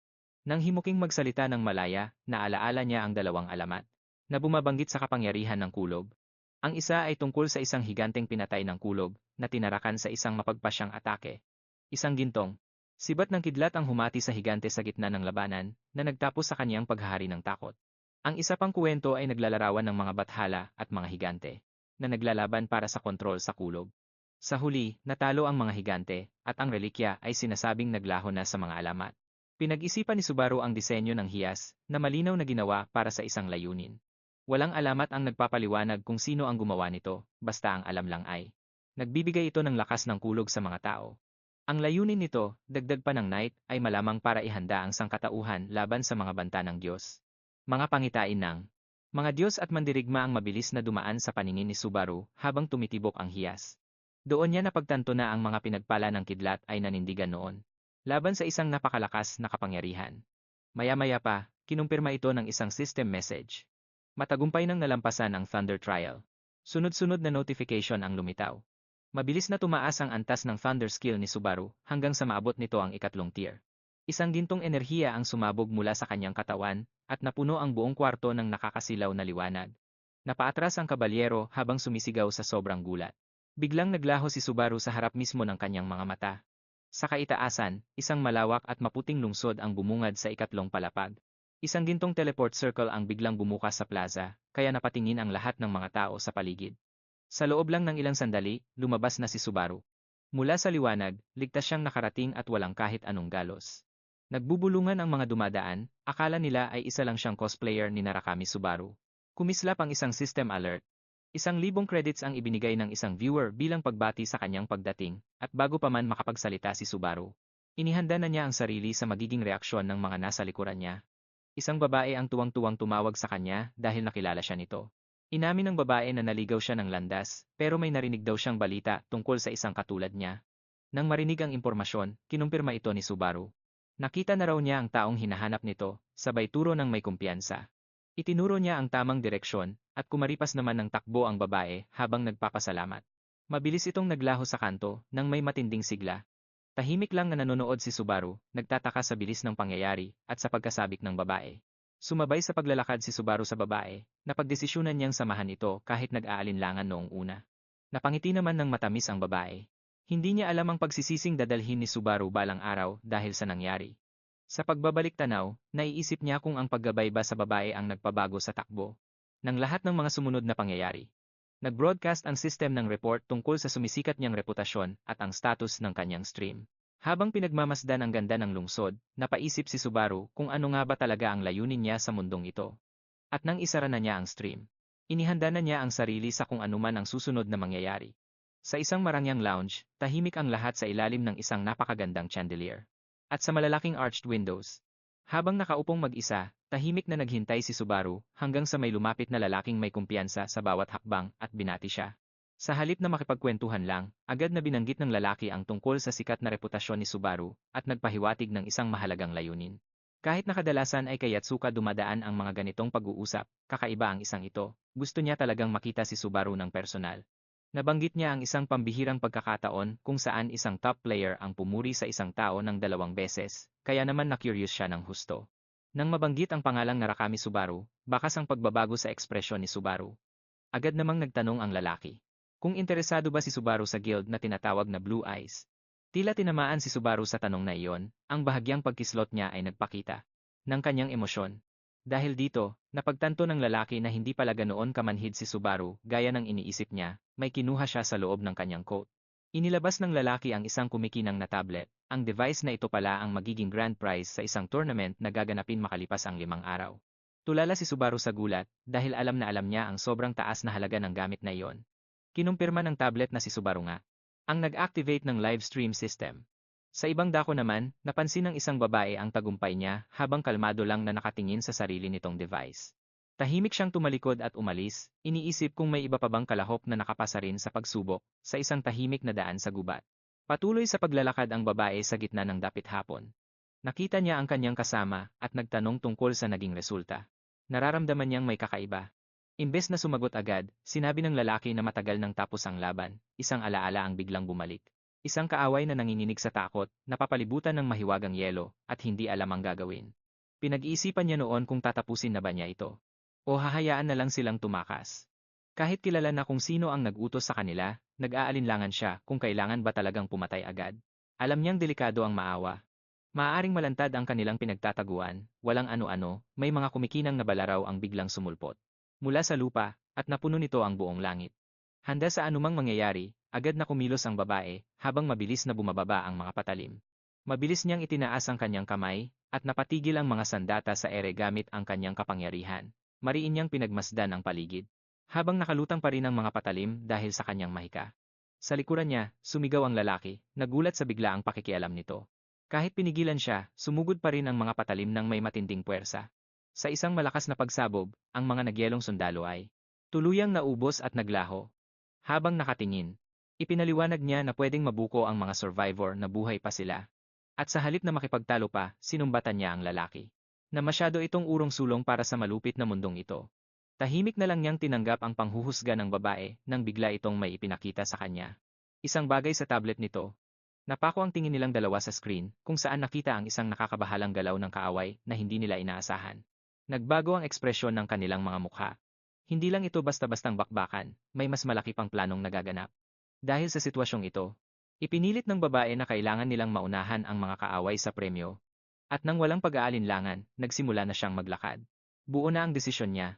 Nang himuking magsalita ng malaya, naalaala niya ang dalawang alamat na bumabanggit sa kapangyarihan ng kulob. Ang isa ay tungkol sa isang higanteng pinatay ng kulob na tinarakan sa isang mapagpasyang atake. Isang gintong. Sibat ng kidlat ang humati sa higante sa gitna ng labanan na nagtapos sa kaniyang paghahari ng takot. Ang isa pang kuwento ay naglalarawan ng mga bathala at mga higante na naglalaban para sa kontrol sa kulob. Sa huli, natalo ang mga higante at ang relikya ay sinasabing naglaho na sa mga alamat. Pinag-isipan ni Subaru ang disenyo ng hiyas na malinaw na ginawa para sa isang layunin. Walang alamat ang nagpapaliwanag kung sino ang gumawa nito, basta ang alam lang ay nagbibigay ito ng lakas ng kulog sa mga tao. Ang layunin nito, dagdag pa ng knight, ay malamang para ihanda ang sangkatauhan laban sa mga banta ng Diyos. Mga pangitain ng mga Diyos at mandirigma ang mabilis na dumaan sa paningin ni Subaru habang tumitibok ang hiyas. Doon niya napagtanto na ang mga pinagpala ng kidlat ay nanindigan noon, laban sa isang napakalakas na kapangyarihan. Maya-maya pa, kinumpirma ito ng isang system message. Matagumpay nang nalampasan ang Thunder Trial. Sunod-sunod na notification ang lumitaw. Mabilis na tumaas ang antas ng Thunder skill ni Subaru hanggang sa maabot nito ang ikatlong tier. Isang gintong enerhiya ang sumabog mula sa kanyang katawan, at napuno ang buong kwarto ng nakakasilaw na liwanag. Napaatras ang kabalyero habang sumisigaw sa sobrang gulat. Biglang naglaho si Subaru sa harap mismo ng kanyang mga mata. Sa kaitaasan, isang malawak at maputing lungsod ang bumungad sa ikatlong palapag. Isang gintong teleport circle ang biglang bumukas sa plaza, kaya napatingin ang lahat ng mga tao sa paligid. Sa loob lang ng ilang sandali, lumabas na si Subaru. Mula sa liwanag, ligtas siyang nakarating at walang kahit anong galos. Nagbubulungan ang mga dumadaan, akala nila ay isa lang siyang cosplayer ni Narakami Subaru. Kumislap ang isang system alert. 1,000 credits ang ibinigay ng isang viewer bilang pagbati sa kanyang pagdating, at bago pa man makapagsalita si Subaru, inihanda na niya ang sarili sa magiging reaksyon ng mga nasa likuran niya. Isang babae ang tuwang-tuwang tumawag sa kanya dahil nakilala siya nito. Inamin ng babae na naligaw siya ng landas, pero may narinig daw siyang balita tungkol sa isang katulad niya. Nang marinig ang impormasyon, kinumpirma ito ni Subaru. Nakita na raw niya ang taong hinahanap nito, sabay turo ng may kumpiyansa. Itinuro niya ang tamang direksyon, at kumaripas naman ng takbo ang babae habang nagpapasalamat. Mabilis itong naglaho sa kanto, nang may matinding sigla. Tahimik lang na nanonood si Subaru, nagtataka sa bilis ng pangyayari, at sa pagkasabik ng babae. Sumabay sa paglalakad si Subaru sa babae, napagdesisyunan niyang samahan ito kahit nag-aalinlangan noong una. Napangiti naman ng matamis ang babae. Hindi niya alam ang pagsisising dadalhin ni Subaru balang araw dahil sa nangyari. Sa pagbabalik tanaw, naiisip niya kung ang paggabay ba sa babae ang nagpabago sa takbo ng lahat ng mga sumunod na pangyayari. Nag-broadcast ang system ng report tungkol sa sumisikat niyang reputasyon at ang status ng kanyang stream. Habang pinagmamasdan ang ganda ng lungsod, napaisip si Subaru kung ano nga ba talaga ang layunin niya sa mundong ito. At nang isara na niya ang stream, inihanda na niya ang sarili sa kung anuman ang susunod na mangyayari. Sa isang marangyang lounge, tahimik ang lahat sa ilalim ng isang napakagandang chandelier. At sa malalaking arched windows. Habang nakaupong mag-isa, tahimik na naghintay si Subaru hanggang sa may lumapit na lalaking may kumpiyansa sa bawat hakbang at binati siya. Sa halip na makipagkwentuhan lang, agad na binanggit ng lalaki ang tungkol sa sikat na reputasyon ni Subaru at nagpahiwatig ng isang mahalagang layunin. Kahit na kadalasan ay kay Yatsuka dumadaan ang mga ganitong pag-uusap, kakaiba ang isang ito, gusto niya talagang makita si Subaru ng personal. Nabanggit niya ang isang pambihirang pagkakataon kung saan isang top player ang pumuri sa isang tao ng 2 beses, kaya naman na-curious siya ng husto. Nang mabanggit ang pangalang Narakami Subaru, bakas ang pagbabago sa ekspresyon ni Subaru. Agad namang nagtanong ang lalaki. Kung interesado ba si Subaru sa guild na tinatawag na Blue Eyes? Tila tinamaan si Subaru sa tanong na iyon, ang bahagyang pagkislot niya ay nagpakita ng kanyang emosyon. Dahil dito, napagtanto ng lalaki na hindi pala ganoon kamanhid si Subaru gaya ng iniisip niya, may kinuha siya sa loob ng kanyang coat. Inilabas ng lalaki ang isang kumikinang na tablet, ang device na ito pala ang magiging grand prize sa isang tournament na gaganapin makalipas ang 5 araw. Tulala si Subaru sa gulat, dahil alam na alam niya ang sobrang taas na halaga ng gamit na iyon. Kinumpirma ng tablet na si Subaru nga ang nag-activate ng live stream system. Sa ibang dako naman, napansin ng isang babae ang tagumpay niya habang kalmado lang na nakatingin sa sarili nitong device. Tahimik siyang tumalikod at umalis, iniisip kung may iba pa bang kalahok na nakapasa rin sa pagsubok sa isang tahimik na daan sa gubat. Patuloy sa paglalakad ang babae sa gitna ng dapit hapon. Nakita niya ang kanyang kasama at nagtanong tungkol sa naging resulta. Nararamdaman niyang may kakaiba. Imbes na sumagot agad, sinabi ng lalaki na matagal nang tapos ang laban, isang alaala ang biglang bumalik. Isang kaaway na nanginginig sa takot, napapalibutan ng mahiwagang yelo, at hindi alam ang gagawin. Pinag-iisipan niya noon kung tatapusin na ba niya ito. O hahayaan na lang silang tumakas. Kahit kilala na kung sino ang nag-utos sa kanila, nag-aalinlangan siya kung kailangan ba talagang pumatay agad. Alam niyang delikado ang maawa. Maaaring malantad ang kanilang pinagtataguan, walang ano-ano, may mga kumikinang na balaraw ang biglang sumulpot mula sa lupa, at napuno nito ang buong langit. Handa sa anumang mangyayari, agad na kumilos ang babae, habang mabilis na bumababa ang mga patalim. Mabilis niyang itinaas ang kanyang kamay, at napatigil ang mga sandata sa ere gamit ang kanyang kapangyarihan. Mariin niyang pinagmasdan ang paligid. Habang nakalutang pa rin ang mga patalim dahil sa kanyang mahika. Sa likuran niya, sumigaw ang lalaki, nagulat sa biglaang pakikialam nito. Kahit pinigilan siya, sumugod pa rin ang mga patalim ng may matinding puwersa. Sa isang malakas na pagsabog, ang mga nagyelong sundalo ay tuluyang naubos at naglaho. Habang nakatingin, ipinaliwanag niya na pwedeng mabuko ang mga survivor na buhay pa sila. At sa halip na makipagtalo pa, sinumbatan niya ang lalaki. Na masyado itong urong-sulong para sa malupit na mundong ito. Tahimik na lang niyang tinanggap ang panghuhusga ng babae nang bigla itong may ipinakita sa kanya. Isang bagay sa tablet nito. Napako ang tingin nilang dalawa sa screen, kung saan nakita ang isang nakakabahalang galaw ng kaaway na hindi nila inaasahan. Nagbago ang ekspresyon ng kanilang mga mukha. Hindi lang ito basta-bastang bakbakan, may mas malaki pang planong nagaganap. Dahil sa sitwasyong ito, ipinilit ng babae na kailangan nilang maunahan ang mga kaaway sa premyo. At nang walang pag-aalinlangan, nagsimula na siyang maglakad. Buo na ang desisyon niya.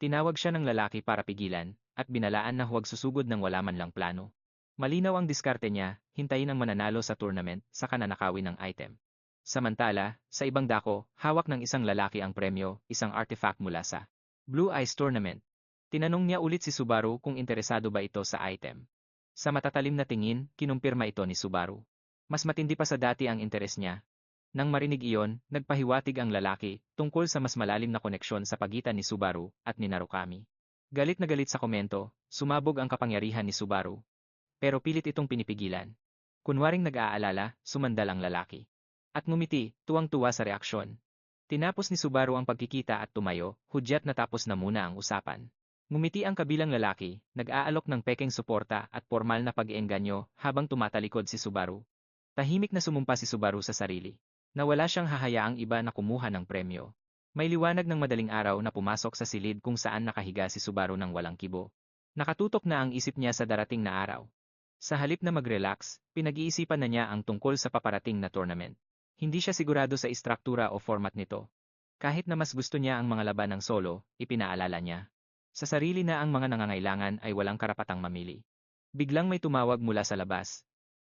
Tinawag siya ng lalaki para pigilan, at binalaan na huwag susugod ng wala man lang plano. Malinaw ang diskarte niya, hintayin ang mananalo sa tournament, saka nanakawin ng item. Samantala, sa ibang dako, hawak ng isang lalaki ang premyo, isang artifact mula sa Blue Eyes Tournament. Tinanong niya ulit si Subaru kung interesado ba ito sa item. Sa matatalim na tingin, kinumpirma ito ni Subaru. Mas matindi pa sa dati ang interes niya. Nang marinig iyon, nagpahiwatig ang lalaki tungkol sa mas malalim na koneksyon sa pagitan ni Subaru at ni Narukami. Galit na galit sa komento, sumabog ang kapangyarihan ni Subaru. Pero pilit itong pinipigilan. Kunwaring nag-aalala, sumandal ang lalaki. At ngumiti, tuwang-tuwa sa reaksyon. Tinapos ni Subaru ang pagkikita at tumayo, hudyat natapos na muna ang usapan. Ngumiti ang kabilang lalaki, nag-aalok ng pekeng suporta at formal na pag-iengganyo habang tumatalikod si Subaru. Tahimik na sumumpa si Subaru sa sarili. Na wala siyang hahayaang iba na kumuha ng premyo. May liwanag ng madaling araw na pumasok sa silid kung saan nakahiga si Subaru ng walang kibo. Nakatutok na ang isip niya sa darating na araw. Sa halip na mag-relax, pinag-iisipan na niya ang tungkol sa paparating na tournament. Hindi siya sigurado sa istruktura o format nito. Kahit na mas gusto niya ang mga laban ng solo, ipinaalala niya. Sa sarili na ang mga nangangailangan ay walang karapatang mamili. Biglang may tumawag mula sa labas.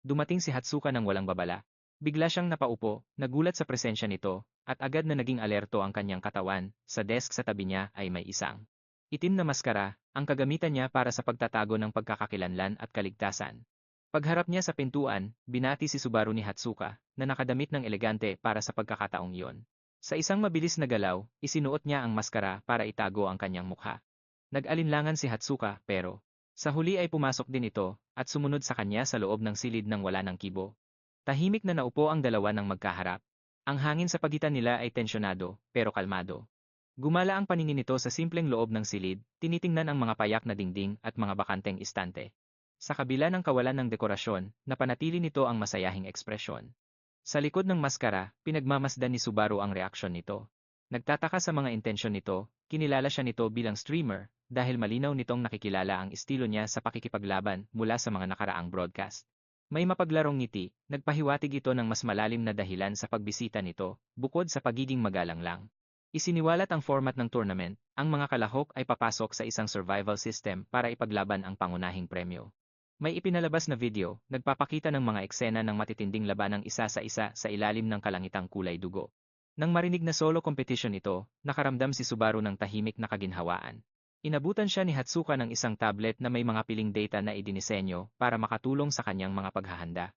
Dumating si Hatsuka ng walang babala. Bigla siyang napaupo, nagulat sa presensya nito, at agad na naging alerto ang kanyang katawan. Sa desk sa tabi niya ay may isang itim na maskara, ang kagamitan niya para sa pagtatago ng pagkakakilanlan at kaligtasan. Pagharap niya sa pintuan, binati si Subaru ni Hatsuka, na nakadamit ng elegante para sa pagkakataong iyon. Sa isang mabilis na galaw, isinuot niya ang maskara para itago ang kanyang mukha. Nag-alinlangan si Hatsuka, pero sa huli ay pumasok din ito, at sumunod sa kanya sa loob ng silid ng wala ng kibo. Tahimik na naupo ang dalawa ng magkaharap. Ang hangin sa pagitan nila ay tensyonado, pero kalmado. Gumala ang paningin nito sa simpleng loob ng silid, tinitingnan ang mga payak na dingding at mga bakanteng istante. Sa kabila ng kawalan ng dekorasyon, napanatili nito ang masayahing ekspresyon. Sa likod ng maskara, pinagmamasdan ni Subaru ang reaksyon nito. Nagtataka sa mga intensyon nito, kinilala siya nito bilang streamer, dahil malinaw nitong nakikilala ang estilo niya sa pakikipaglaban mula sa mga nakaraang broadcast. May mapaglarong ngiti, nagpahiwatig ito ng mas malalim na dahilan sa pagbisita nito, bukod sa pagiging magalang lang. Isiniwalat ang format ng tournament, ang mga kalahok ay papasok sa isang survival system para ipaglaban ang pangunahing premyo. May ipinalabas na video, nagpapakita ng mga eksena ng matitinding labanang isa sa isa sa ilalim ng kalangitang kulay dugo. Nang marinig na solo competition ito, nakaramdam si Subaru ng tahimik na kaginhawaan. Inabutan siya ni Hatsuka ng isang tablet na may mga piling data na idinisenyo para makatulong sa kanyang mga paghahanda.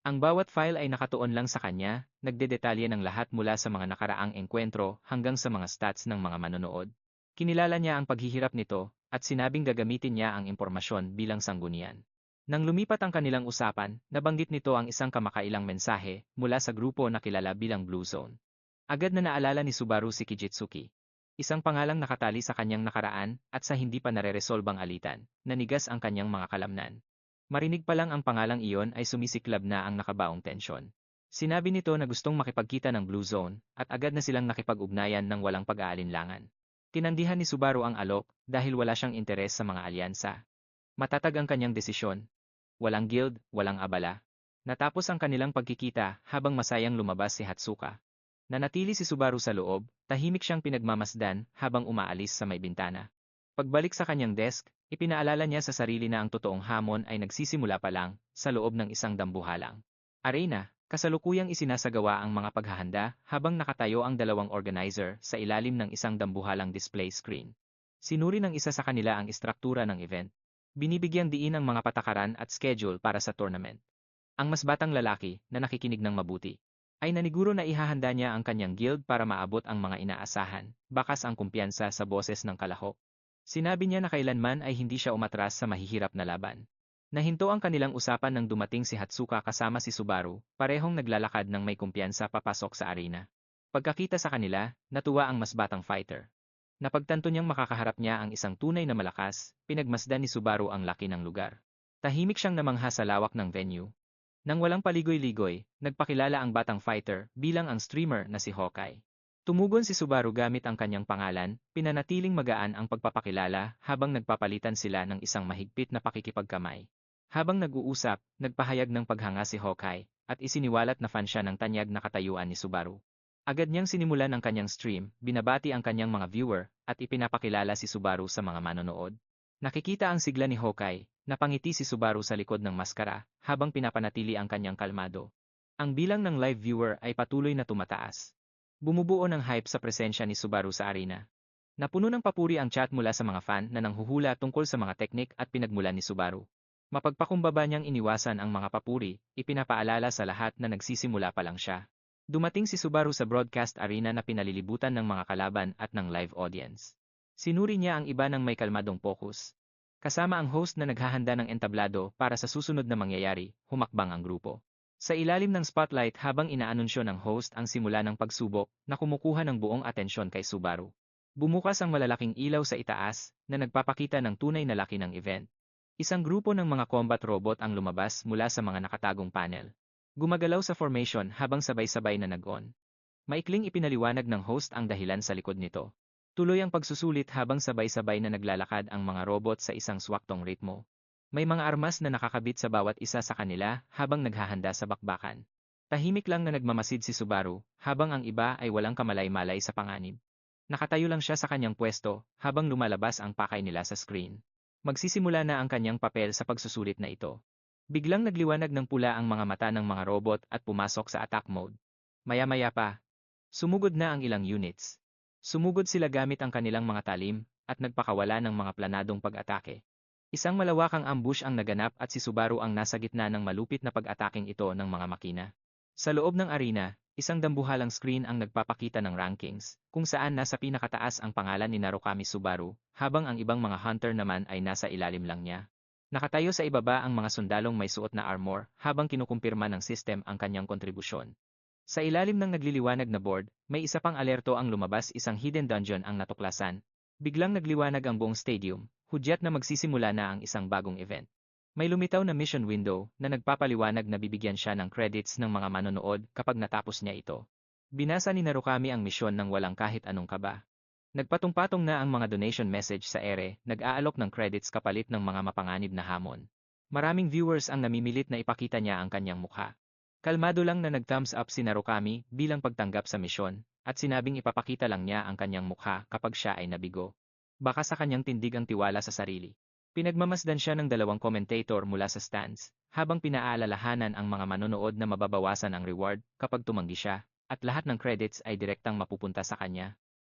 Ang bawat file ay nakatuon lang sa kanya, nagdedetalye ng lahat mula sa mga nakaraang engkwentro hanggang sa mga stats ng mga manonood. Kinilala niya ang paghihirap nito, at sinabing gagamitin niya ang impormasyon bilang sanggunian. Nang lumipat ang kanilang usapan, nabanggit nito ang isang kamakailang mensahe mula sa grupo na kilala bilang Blue Zone. Agad na naalala ni Subaru si Kijitsuki. Isang pangalang nakatali sa kanyang nakaraan at sa hindi pa nareresolbang alitan, nanigas ang kanyang mga kalamnan. Marinig pa lang ang pangalang iyon ay sumisiklab na ang nakabaong tensyon. Sinabi nito na gustong makipagkita ng Blue Zone at agad na silang nakipag-ugnayan ng walang pag-aalinlangan. Tinandihan ni Subaru ang alok dahil wala siyang interes sa mga alyansa. Matatag ang kanyang desisyon. Walang guild, walang abala. Natapos ang kanilang pagkikita habang masayang lumabas si Hatsuka. Nanatili si Subaru sa loob, tahimik siyang pinagmamasdan habang umaalis sa may bintana. Pagbalik sa kanyang desk, ipinaalala niya sa sarili na ang totoong hamon ay nagsisimula pa lang, sa loob ng isang dambuhalang arena. Kasalukuyang isinasagawa ang mga paghahanda habang nakatayo ang dalawang organizer sa ilalim ng isang dambuhalang display screen. Sinuri ng isa sa kanila ang istruktura ng event. Binibigyang diin ang mga patakaran at schedule para sa tournament. Ang mas batang lalaki, na nakikinig ng mabuti, ay naniguro na ihahanda niya ang kanyang guild para maabot ang mga inaasahan, bakas ang kumpiyansa sa boses ng kalahok. Sinabi niya na kailanman ay hindi siya umatras sa mahihirap na laban. Nahinto ang kanilang usapan nang dumating si Hatsuka kasama si Subaru, parehong naglalakad ng may kumpiyansa papasok sa arena. Pagkakita sa kanila, natuwa ang mas batang fighter. Napagtanto niyang makakaharap niya ang isang tunay na malakas, pinagmasdan ni Subaru ang laki ng lugar. Tahimik siyang namangha sa lawak ng venue. Nang walang paligoy-ligoy, nagpakilala ang batang fighter bilang ang streamer na si Hawkeye. Tumugon si Subaru gamit ang kanyang pangalan, pinanatiling magaan ang pagpapakilala habang nagpapalitan sila ng isang mahigpit na pakikipagkamay. Habang nag-uusap, nagpahayag ng paghanga si Hawkeye, at isiniwalat na fan siya ng tanyag na katayuan ni Subaru. Agad niyang sinimulan ang kanyang stream, binabati ang kanyang mga viewer, at ipinapakilala si Subaru sa mga manonood. Nakikita ang sigla ni Hawkeye, napangiti si Subaru sa likod ng maskara, habang pinapanatili ang kanyang kalmado. Ang bilang ng live viewer ay patuloy na tumataas. Bumubuo ng hype sa presensya ni Subaru sa arena. Napuno ng papuri ang chat mula sa mga fan na nanghuhula tungkol sa mga teknik at pinagmulan ni Subaru. Mapagpakumbaba niyang iniwasan ang mga papuri, ipinapaalala sa lahat na nagsisimula pa lang siya. Dumating si Subaru sa broadcast arena na pinalilibutan ng mga kalaban at ng live audience. Sinuri niya ang iba ng may kalmadong focus. Kasama ang host na naghahanda ng entablado para sa susunod na mangyayari, humakbang ang grupo. Sa ilalim ng spotlight habang inaanunsyo ng host ang simula ng pagsubok na kumukuha ng buong atensyon kay Subaru. Bumukas ang malalaking ilaw sa itaas na nagpapakita ng tunay na laki ng event. Isang grupo ng mga combat robot ang lumabas mula sa mga nakatagong panel. Gumagalaw sa formation habang sabay-sabay na nag-on. Maikling ipinaliwanag ng host ang dahilan sa likod nito. Tuloy ang pagsusulit habang sabay-sabay na naglalakad ang mga robot sa isang swaktong ritmo. May mga armas na nakakabit sa bawat isa sa kanila habang naghahanda sa bakbakan. Tahimik lang na nagmamasid si Subaru, habang ang iba ay walang kamalay-malay sa panganib. Nakatayo lang siya sa kanyang pwesto, habang lumalabas ang pakay nila sa screen. Magsisimula na ang kanyang papel sa pagsusulit na ito. Biglang nagliwanag ng pula ang mga mata ng mga robot at pumasok sa attack mode. Maya-maya pa, sumugod na ang ilang units. Sumugod sila gamit ang kanilang mga talim, at nagpakawala ng mga planadong pag-atake. Isang malawakang ambush ang naganap at si Subaru ang nasa gitna ng malupit na pag-ataking ito ng mga makina. Sa loob ng arena, isang dambuhalang screen ang nagpapakita ng rankings, kung saan nasa pinakataas ang pangalan ni Narukami Subaru, habang ang ibang mga hunter naman ay nasa ilalim lang niya. Nakatayo sa ibaba ang mga sundalong may suot na armor, habang kinukumpirma ng system ang kanyang kontribusyon. Sa ilalim ng nagliliwanag na board, may isa pang alerto ang lumabas, isang hidden dungeon ang natuklasan. Biglang nagliwanag ang buong stadium, hudyat na magsisimula na ang isang bagong event. May lumitaw na mission window na nagpapaliwanag na bibigyan siya ng credits ng mga manonood kapag natapos niya ito. Binasa ni Narukami ang misyon ng walang kahit anong kaba. Nagpatong-patong na ang mga donation message sa ere, nag-aalok ng credits kapalit ng mga mapanganib na hamon. Maraming viewers ang namimilit na ipakita niya ang kanyang mukha. Kalmado lang na nag-thumbs up si Narukami bilang pagtanggap sa misyon, at sinabing ipapakita lang niya ang kanyang mukha kapag siya ay nabigo. Baka sa kanyang tindig ang tiwala sa sarili. Pinagmamasdan siya ng dalawang commentator mula sa stands, habang pinaalalahanan ang mga manonood na mababawasan ang reward kapag tumanggi siya, at lahat ng credits ay direktang mapupunta sa kanya.